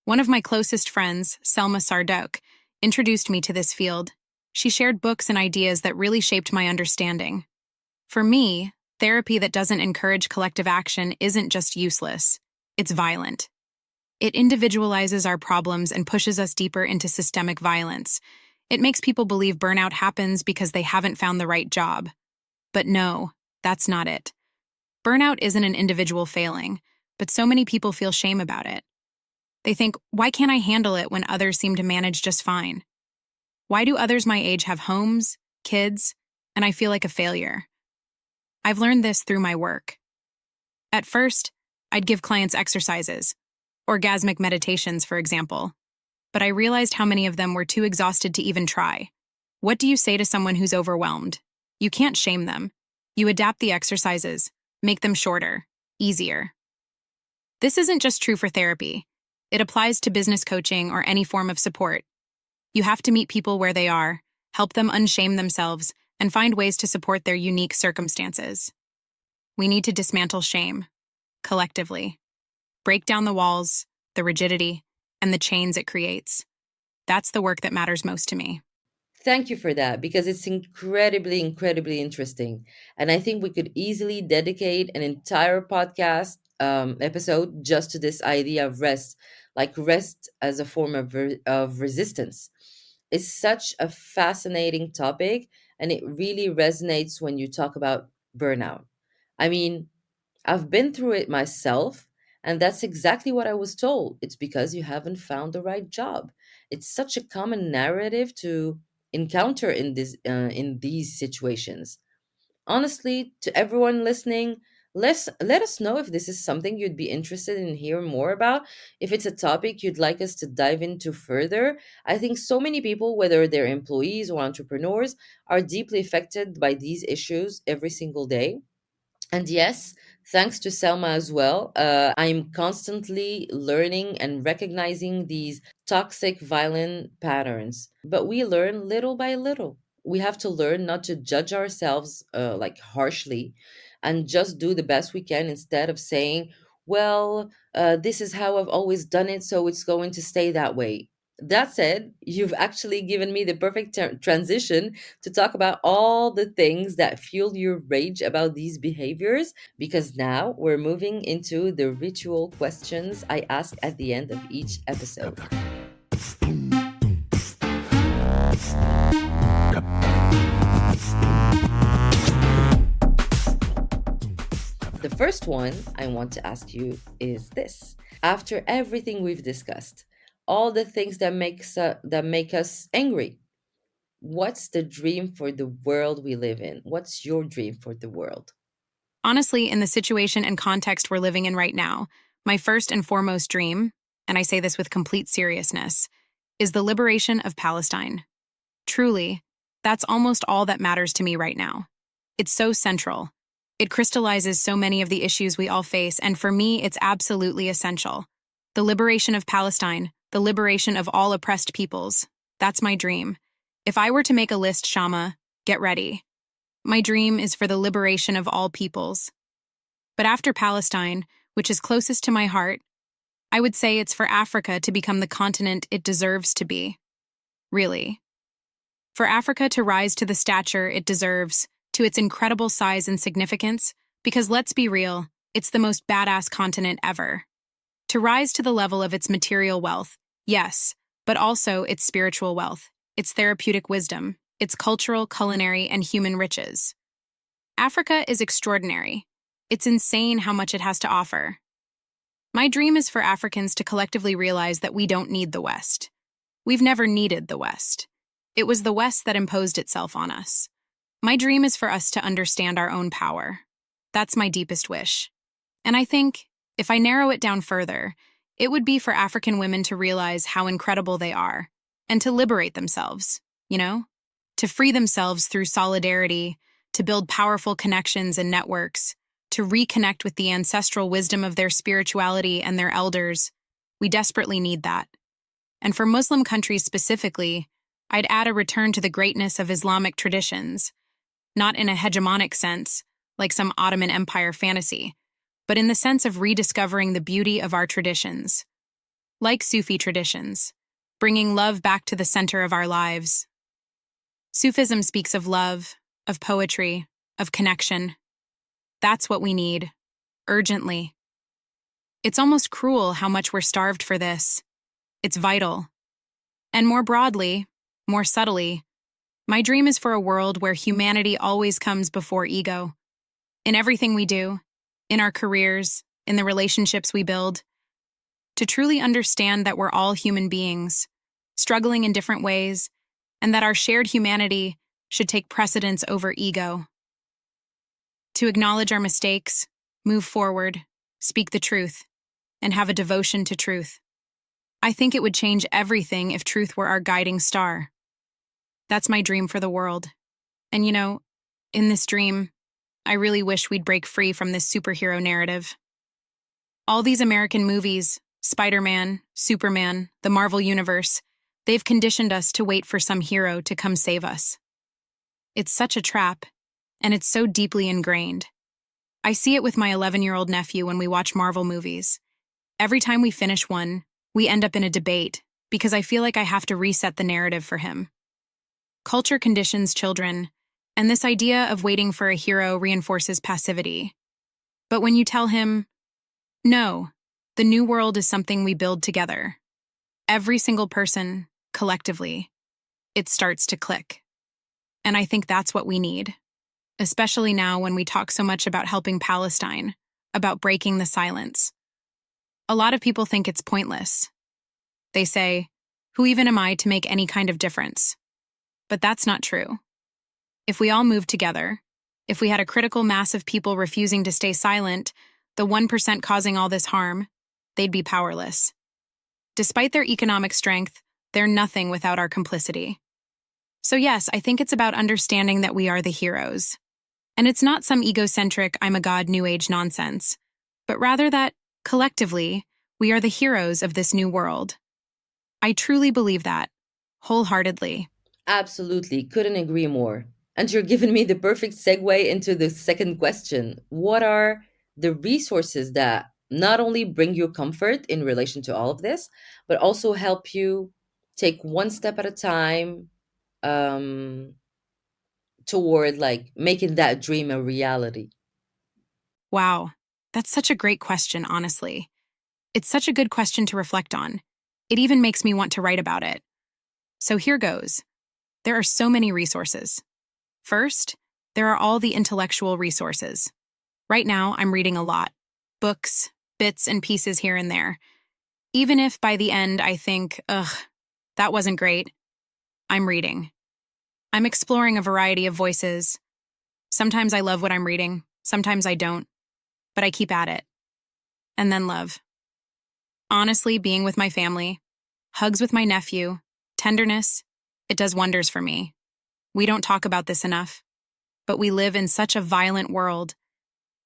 One of my closest friends, Selma Sardouk, introduced me to this field. She shared books and ideas that really shaped my understanding. For me, therapy that doesn't encourage collective action isn't just useless, it's violent. It individualizes our problems and pushes us deeper into systemic violence. It makes people believe burnout happens because they haven't found the right job. But no, that's not it. Burnout isn't an individual failing, but so many people feel shame about it. They think, why can't I handle it when others seem to manage just fine? Why do others my age have homes, kids, and I feel like a failure? I've learned this through my work. At first, I'd give clients exercises, orgasmic meditations, for example, but I realized how many of them were too exhausted to even try. What do you say to someone who's overwhelmed? You can't shame them. You adapt the exercises, make them shorter, easier. This isn't just true for therapy. It applies to business coaching or any form of support. You have to meet people where they are, help them unshame themselves, and find ways to support their unique circumstances. We need to dismantle shame, collectively. Break down the walls, the rigidity, and the chains it creates. That's the work that matters most to me. Thank you for that because it's incredibly interesting. And I think we could easily dedicate an entire podcast episode just to this idea of rest, like rest as a form of resistance. It's such a fascinating topic, and it really resonates when you talk about burnout. I mean, I've been through it myself, and that's exactly what I was told. It's because you haven't found the right job. It's such a common narrative to encounter in these situations. Honestly, to everyone listening, let us know if this is something you'd be interested in hearing more about. If it's a topic you'd like us to dive into further, I think so many people, whether they're employees or entrepreneurs, are deeply affected by these issues every single day. And yes, thanks to Selma as well, I'm constantly learning and recognizing these toxic, violent patterns. But we learn little by little. We have to learn not to judge ourselves like harshly and just do the best we can instead of saying, well, this is how I've always done it, so it's going to stay that way. That said, you've actually given me the perfect transition to talk about all the things that fuel your rage about these behaviors, because now we're moving into the ritual questions I ask at the end of each episode. The first one I want to ask you is this. After everything we've discussed, all the things that make us angry, what's the dream for the world we live in? What's your dream for the world? Honestly, in the situation and context we're living in right now, my first and foremost dream, and I say this with complete seriousness, is the liberation of Palestine. Truly, that's almost all that matters to me right now. It's so central. It crystallizes so many of the issues we all face, and for me, it's absolutely essential. The liberation of Palestine, the liberation of all oppressed peoples. That's my dream. If I were to make a list, Shama, get ready. My dream is for the liberation of all peoples. But after Palestine, which is closest to my heart, I would say it's for Africa to become the continent it deserves to be. Really. For Africa to rise to the stature it deserves, to its incredible size and significance, because let's be real, it's the most badass continent ever. To rise to the level of its material wealth, yes, but also its spiritual wealth, its therapeutic wisdom, its cultural, culinary, and human riches. Africa is extraordinary. It's insane how much it has to offer. My dream is for Africans to collectively realize that we don't need the West. We've never needed the West. It was the West that imposed itself on us. My dream is for us to understand our own power. That's my deepest wish. And I think, if I narrow it down further, it would be for African women to realize how incredible they are and to liberate themselves, to free themselves through solidarity, to build powerful connections and networks, to reconnect with the ancestral wisdom of their spirituality and their elders. We desperately need that. And for Muslim countries specifically, I'd add a return to the greatness of Islamic traditions, not in a hegemonic sense, like some Ottoman Empire fantasy, but in the sense of rediscovering the beauty of our traditions. Like Sufi traditions, bringing love back to the center of our lives. Sufism speaks of love, of poetry, of connection. That's what we need, urgently. It's almost cruel how much we're starved for this. It's vital. And more broadly, more subtly, my dream is for a world where humanity always comes before ego. In everything we do, in our careers, in the relationships we build, to truly understand that we're all human beings, struggling in different ways, and that our shared humanity should take precedence over ego. To acknowledge our mistakes, move forward, speak the truth, and have a devotion to truth. I think it would change everything if truth were our guiding star. That's my dream for the world. And in this dream, I really wish we'd break free from this superhero narrative. All these American movies, Spider-Man, Superman, the Marvel Universe, they've conditioned us to wait for some hero to come save us. It's such a trap, and it's so deeply ingrained. I see it with my 11-year-old nephew when we watch Marvel movies. Every time we finish one, we end up in a debate because I feel like I have to reset the narrative for him. Culture conditions children, and this idea of waiting for a hero reinforces passivity. But when you tell him, no, the new world is something we build together, every single person, collectively, it starts to click. And I think that's what we need, especially now when we talk so much about helping Palestine, about breaking the silence. A lot of people think it's pointless. They say, who even am I to make any kind of difference? But that's not true. If we all moved together, if we had a critical mass of people refusing to stay silent, the 1% causing all this harm, they'd be powerless. Despite their economic strength, they're nothing without our complicity. So yes, I think it's about understanding that we are the heroes. And it's not some egocentric, I'm a god new age nonsense, but rather that, collectively, we are the heroes of this new world. I truly believe that, wholeheartedly. Absolutely, couldn't agree more. And you're giving me the perfect segue into the second question. What are the resources that not only bring you comfort in relation to all of this, but also help you take one step at a time um, toward making that dream a reality? Wow, that's such a great question, honestly. It's such a good question to reflect on. It even makes me want to write about it. So here goes. There are so many resources. First, there are all the intellectual resources. Right now, I'm reading a lot. Books, bits and pieces here and there. Even if by the end I think, that wasn't great, I'm reading. I'm exploring a variety of voices. Sometimes I love what I'm reading, sometimes I don't, but I keep at it. And then love. Honestly, being with my family, hugs with my nephew, tenderness, it does wonders for me. We don't talk about this enough, but we live in such a violent world.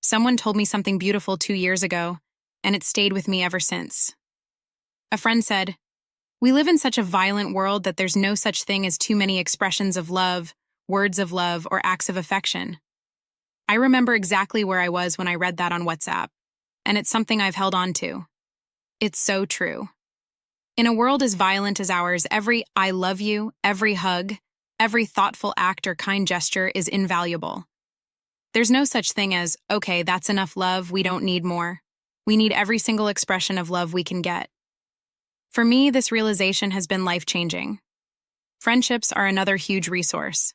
Someone told me something beautiful 2 years ago, and it stayed with me ever since. A friend said, we live in such a violent world that there's no such thing as too many expressions of love, words of love, or acts of affection. I remember exactly where I was when I read that on WhatsApp, and it's something I've held on to. It's so true. In a world as violent as ours, every I love you, every hug, every thoughtful act or kind gesture is invaluable. There's no such thing as, okay, that's enough love, we don't need more. We need every single expression of love we can get. For me, this realization has been life-changing. Friendships are another huge resource.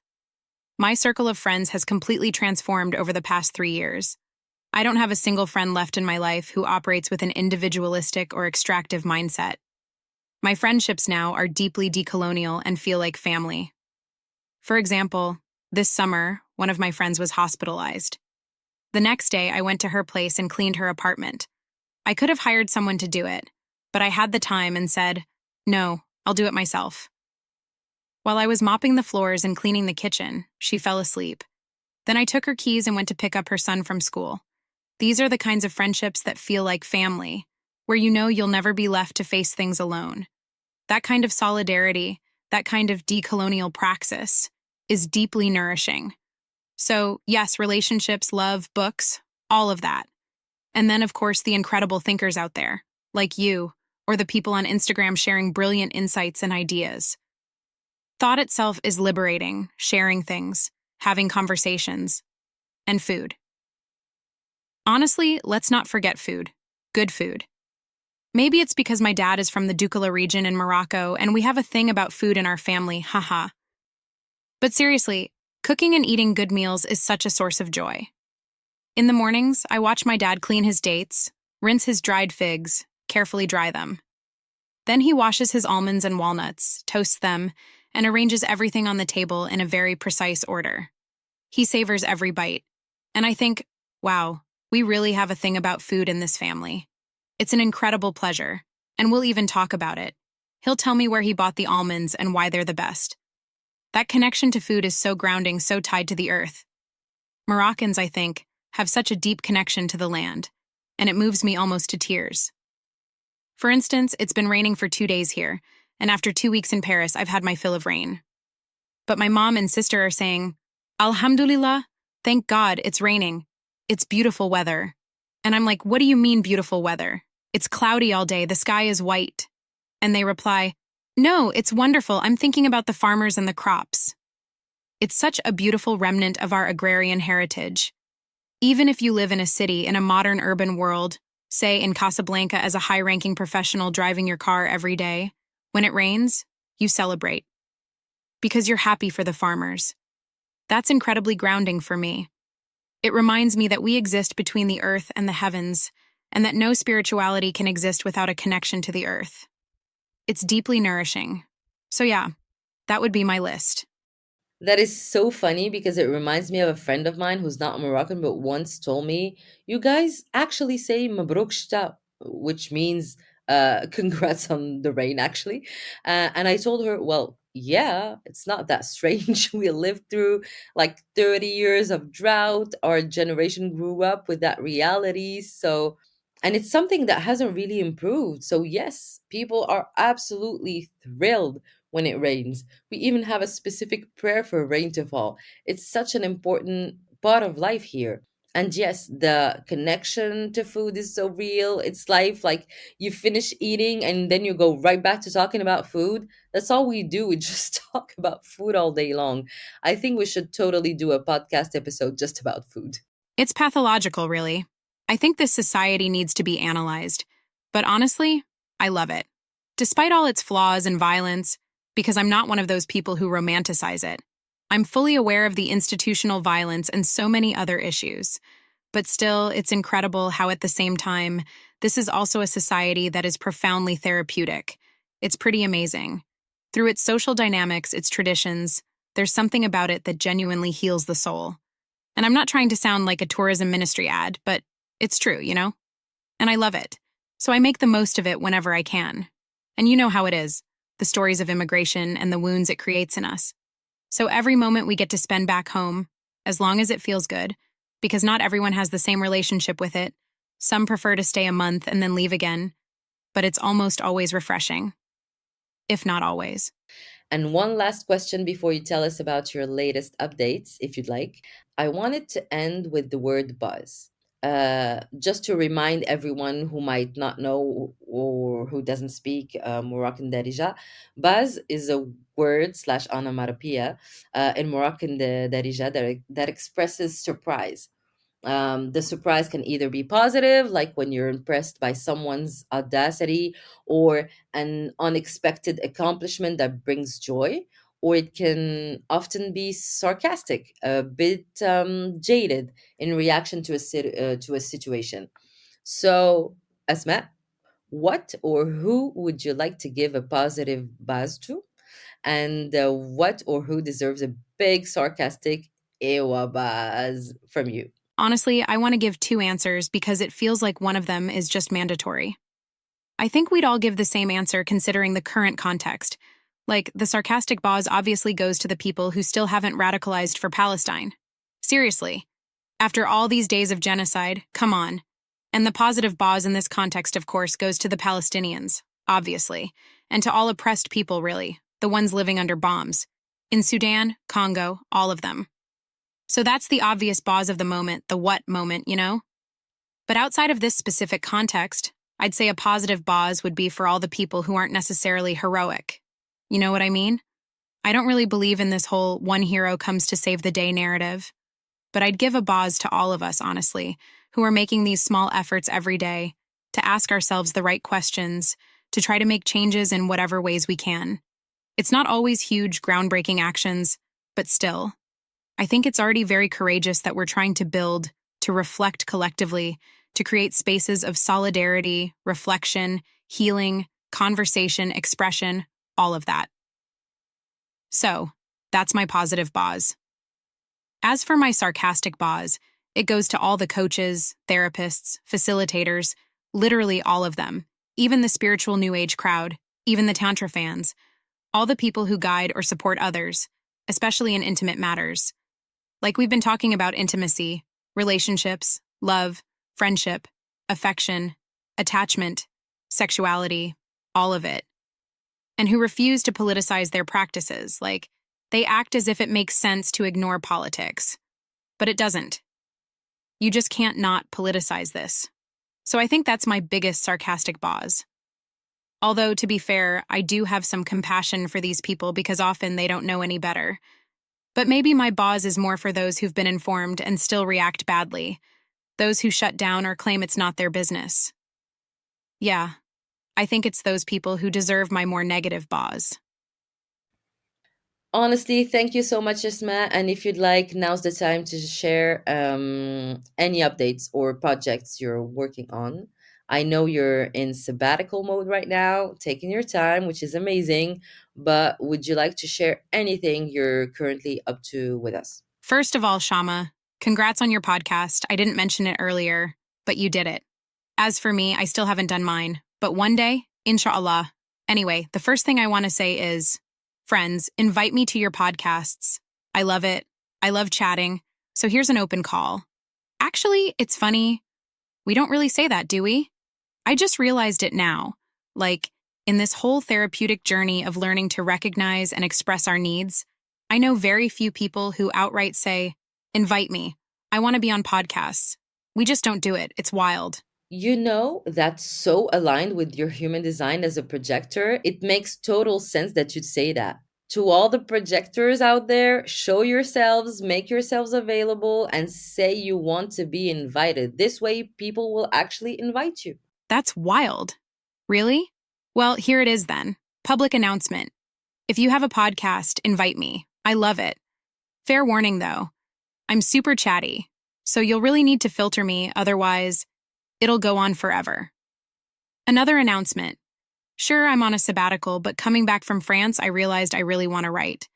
My circle of friends has completely transformed over the past 3 years. I don't have a single friend left in my life who operates with an individualistic or extractive mindset. My friendships now are deeply decolonial and feel like family. For example, this summer, one of my friends was hospitalized. The next day, I went to her place and cleaned her apartment. I could have hired someone to do it, but I had the time and said, "No, I'll do it myself." While I was mopping the floors and cleaning the kitchen, she fell asleep. Then I took her keys and went to pick up her son from school. These are the kinds of friendships that feel like family, where you know you'll never be left to face things alone. That kind of solidarity, that kind of decolonial praxis, is deeply nourishing. So, yes, relationships, love, books, all of that. And then, of course, the incredible thinkers out there, like you, or the people on Instagram sharing brilliant insights and ideas. Thought itself is liberating, sharing things, having conversations, and food. Honestly, let's not forget food. Good food. Maybe it's because my dad is from the Dukala region in Morocco and we have a thing about food in our family, haha. But seriously, cooking and eating good meals is such a source of joy. In the mornings, I watch my dad clean his dates, rinse his dried figs, carefully dry them. Then he washes his almonds and walnuts, toasts them, and arranges everything on the table in a very precise order. He savors every bite. And I think, wow, we really have a thing about food in this family. It's an incredible pleasure, and we'll even talk about it. He'll tell me where he bought the almonds and why they're the best. That connection to food is so grounding, so tied to the earth. Moroccans, I think, have such a deep connection to the land, and it moves me almost to tears. For instance, it's been raining for 2 days here, and after 2 weeks in Paris, I've had my fill of rain. But my mom and sister are saying, Alhamdulillah, thank God it's raining. It's beautiful weather. And I'm like, what do you mean beautiful weather? It's cloudy all day, the sky is white. And they reply, no, it's wonderful, I'm thinking about the farmers and the crops. It's such a beautiful remnant of our agrarian heritage. Even if you live in a city, in a modern urban world, say in Casablanca as a high-ranking professional driving your car every day, when it rains, you celebrate. Because you're happy for the farmers. That's incredibly grounding for me. It reminds me that we exist between the earth and the heavens, and that no spirituality can exist without a connection to the earth. It's deeply nourishing. So yeah, that would be my list. That is so funny because it reminds me of a friend of mine who's not Moroccan but once told me, you guys actually say Mabruk Shta, which means congrats on the rain, actually. And I told her, well, yeah, it's not that strange. We lived through like 30 years of drought. Our generation grew up with that reality. So, and it's something that hasn't really improved. So, yes, people are absolutely thrilled when it rains. We even have a specific prayer for rain to fall. It's such an important part of life here. And yes, the connection to food is so real. It's life. Like you finish eating and then you go right back to talking about food. That's all we do. We just talk about food all day long. I think we should totally do a podcast episode just about food. It's pathological, really. I think this society needs to be analyzed. But honestly, I love it. Despite all its flaws and violence, because I'm not one of those people who romanticize it. I'm fully aware of the institutional violence and so many other issues. But still, it's incredible how at the same time, this is also a society that is profoundly therapeutic. It's pretty amazing. Through its social dynamics, its traditions, there's something about it that genuinely heals the soul. And I'm not trying to sound like a tourism ministry ad, but it's true, you know? And I love it. So I make the most of it whenever I can. And you know how it is. The stories of immigration and the wounds it creates in us. So every moment we get to spend back home, as long as it feels good, because not everyone has the same relationship with it. Some prefer to stay a month and then leave again, but it's almost always refreshing, if not always. And one last question before you tell us about your latest updates, if you'd like. I wanted to end with the word buzz. Just to remind everyone who might not know or who doesn't speak Moroccan Darija, buzz is a word slash onomatopoeia in Moroccan Darija that expresses surprise. The surprise can either be positive, like when you're impressed by someone's audacity, or an unexpected accomplishment that brings joy, or it can often be sarcastic, a bit jaded in reaction to to a situation. So, Asma, what or who would you like to give a positive buzz to? And what or who deserves a big sarcastic ewa buzz from you? Honestly, I want to give two answers because it feels like one of them is just mandatory. I think we'd all give the same answer considering the current context. Like, the sarcastic buzz obviously goes to the people who still haven't radicalized for Palestine. Seriously. After all these days of genocide, come on. And the positive buzz in this context, of course, goes to the Palestinians, obviously, and to all oppressed people, really, the ones living under bombs. In Sudan, Congo, all of them. So that's the obvious buzz of the moment, the what moment, you know? But outside of this specific context, I'd say a positive buzz would be for all the people who aren't necessarily heroic. You know what I mean? I don't really believe in this whole one hero comes to save the day narrative. But I'd give a buzz to all of us, honestly, who are making these small efforts every day to ask ourselves the right questions, to try to make changes in whatever ways we can. It's not always huge, groundbreaking actions, but still, I think it's already very courageous that we're trying to build, to reflect collectively, to create spaces of solidarity, reflection, healing, conversation, expression, all of that. So, that's my positive buzz. As for my sarcastic buzz, it goes to all the coaches, therapists, facilitators, literally all of them, even the spiritual New Age crowd, even the Tantra fans, all the people who guide or support others, especially in intimate matters. Like we've been talking about intimacy, relationships, love, friendship, affection, attachment, sexuality, all of it. And who refuse to politicize their practices, like, they act as if it makes sense to ignore politics. But it doesn't. You just can't not politicize this. So I think that's my biggest sarcastic buzz. Although, to be fair, I do have some compassion for these people because often they don't know any better. But maybe my buzz is more for those who've been informed and still react badly, those who shut down or claim it's not their business. Yeah, I think it's those people who deserve my more negative buzz. Honestly, thank you so much, Isma. And if you'd like, now's the time to share any updates or projects you're working on. I know you're in sabbatical mode right now, taking your time, which is amazing. But would you like to share anything you're currently up to with us? First of all, Shama, congrats on your podcast. I didn't mention it earlier, but you did it. As for me, I still haven't done mine, but one day, inshallah. Anyway, the first thing I want to say is, friends, invite me to your podcasts. I love it. I love chatting. So here's an open call. Actually, it's funny. We don't really say that, do we? I just realized it now. Like, in this whole therapeutic journey of learning to recognize and express our needs, I know very few people who outright say, invite me. I want to be on podcasts. We just don't do it. It's wild. You know, that's so aligned with your human design as a projector. It makes total sense that you'd say that. To all the projectors out there, show yourselves, make yourselves available, and say you want to be invited. This way, people will actually invite you. That's wild. Really? Well, here it is then. Public announcement. If you have a podcast, invite me. I love it. Fair warning, though. I'm super chatty, so you'll really need to filter me, otherwise, it'll go on forever. Another announcement. Sure, I'm on a sabbatical, but coming back from France, I realized I really want to write.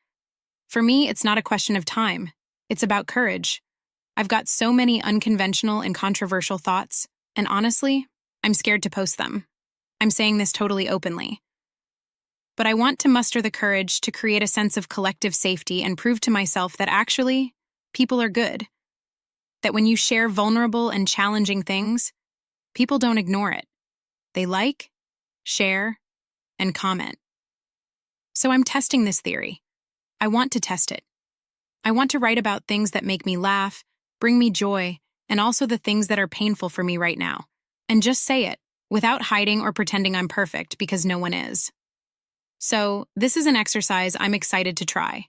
For me, it's not a question of time. It's about courage. I've got so many unconventional and controversial thoughts, and honestly, I'm scared to post them. I'm saying this totally openly. But I want to muster the courage to create a sense of collective safety and prove to myself that actually, people are good. That when you share vulnerable and challenging things, people don't ignore it. They like, share, and comment. So I'm testing this theory. I want to test it. I want to write about things that make me laugh, bring me joy, and also the things that are painful for me right now. And just say it, without hiding or pretending I'm perfect, because no one is. So, this is an exercise I'm excited to try.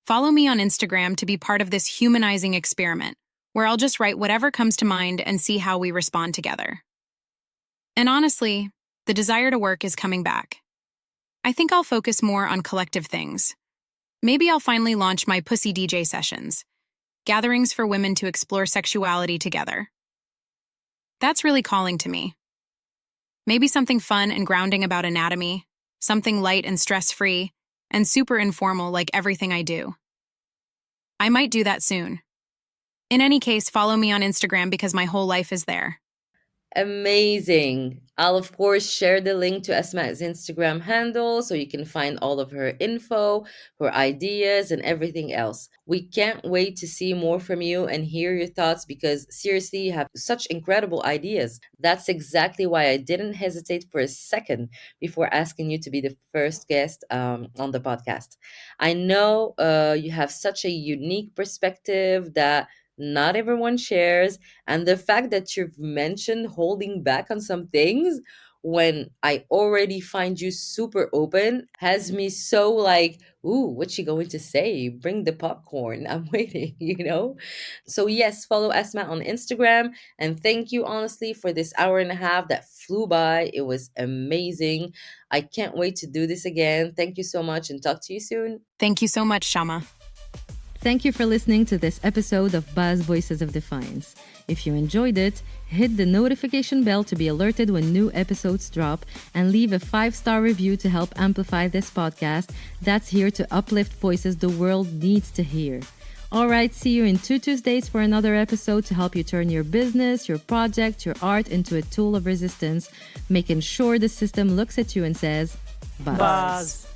Follow me on Instagram to be part of this humanizing experiment, where I'll just write whatever comes to mind and see how we respond together. And honestly, the desire to work is coming back. I think I'll focus more on collective things, Maybe I'll finally launch my Pussy DJ sessions, gatherings for women to explore sexuality together. That's really calling to me. Maybe something fun and grounding about anatomy, something light and stress-free, and super informal like everything I do. I might do that soon. In any case, follow me on Instagram because my whole life is there. Amazing. I'll, of course, share the link to Asma's Instagram handle so you can find all of her info, her ideas, and everything else. We can't wait to see more from you and hear your thoughts because, seriously, you have such incredible ideas. That's exactly why I didn't hesitate for a second before asking you to be the first guest on the podcast. I know you have such a unique perspective that not everyone shares, and the fact that you've mentioned holding back on some things when I already find you super open has me so like, ooh, what's she going to say? Bring the popcorn. I'm waiting. So, yes, follow Asma on Instagram. And thank you, honestly, for this hour and a half that flew by. It was amazing. I can't wait to do this again. Thank you so much and talk to you soon. Thank you so much, Shama. Thank you for listening to this episode of Buzz Voices of Defiance. If you enjoyed it, hit the notification bell to be alerted when new episodes drop and leave a 5-star review to help amplify this podcast that's here to uplift voices the world needs to hear. All right, see you in 2 Tuesdays for another episode to help you turn your business, your project, your art into a tool of resistance, making sure the system looks at you and says, Buzz. Buzz.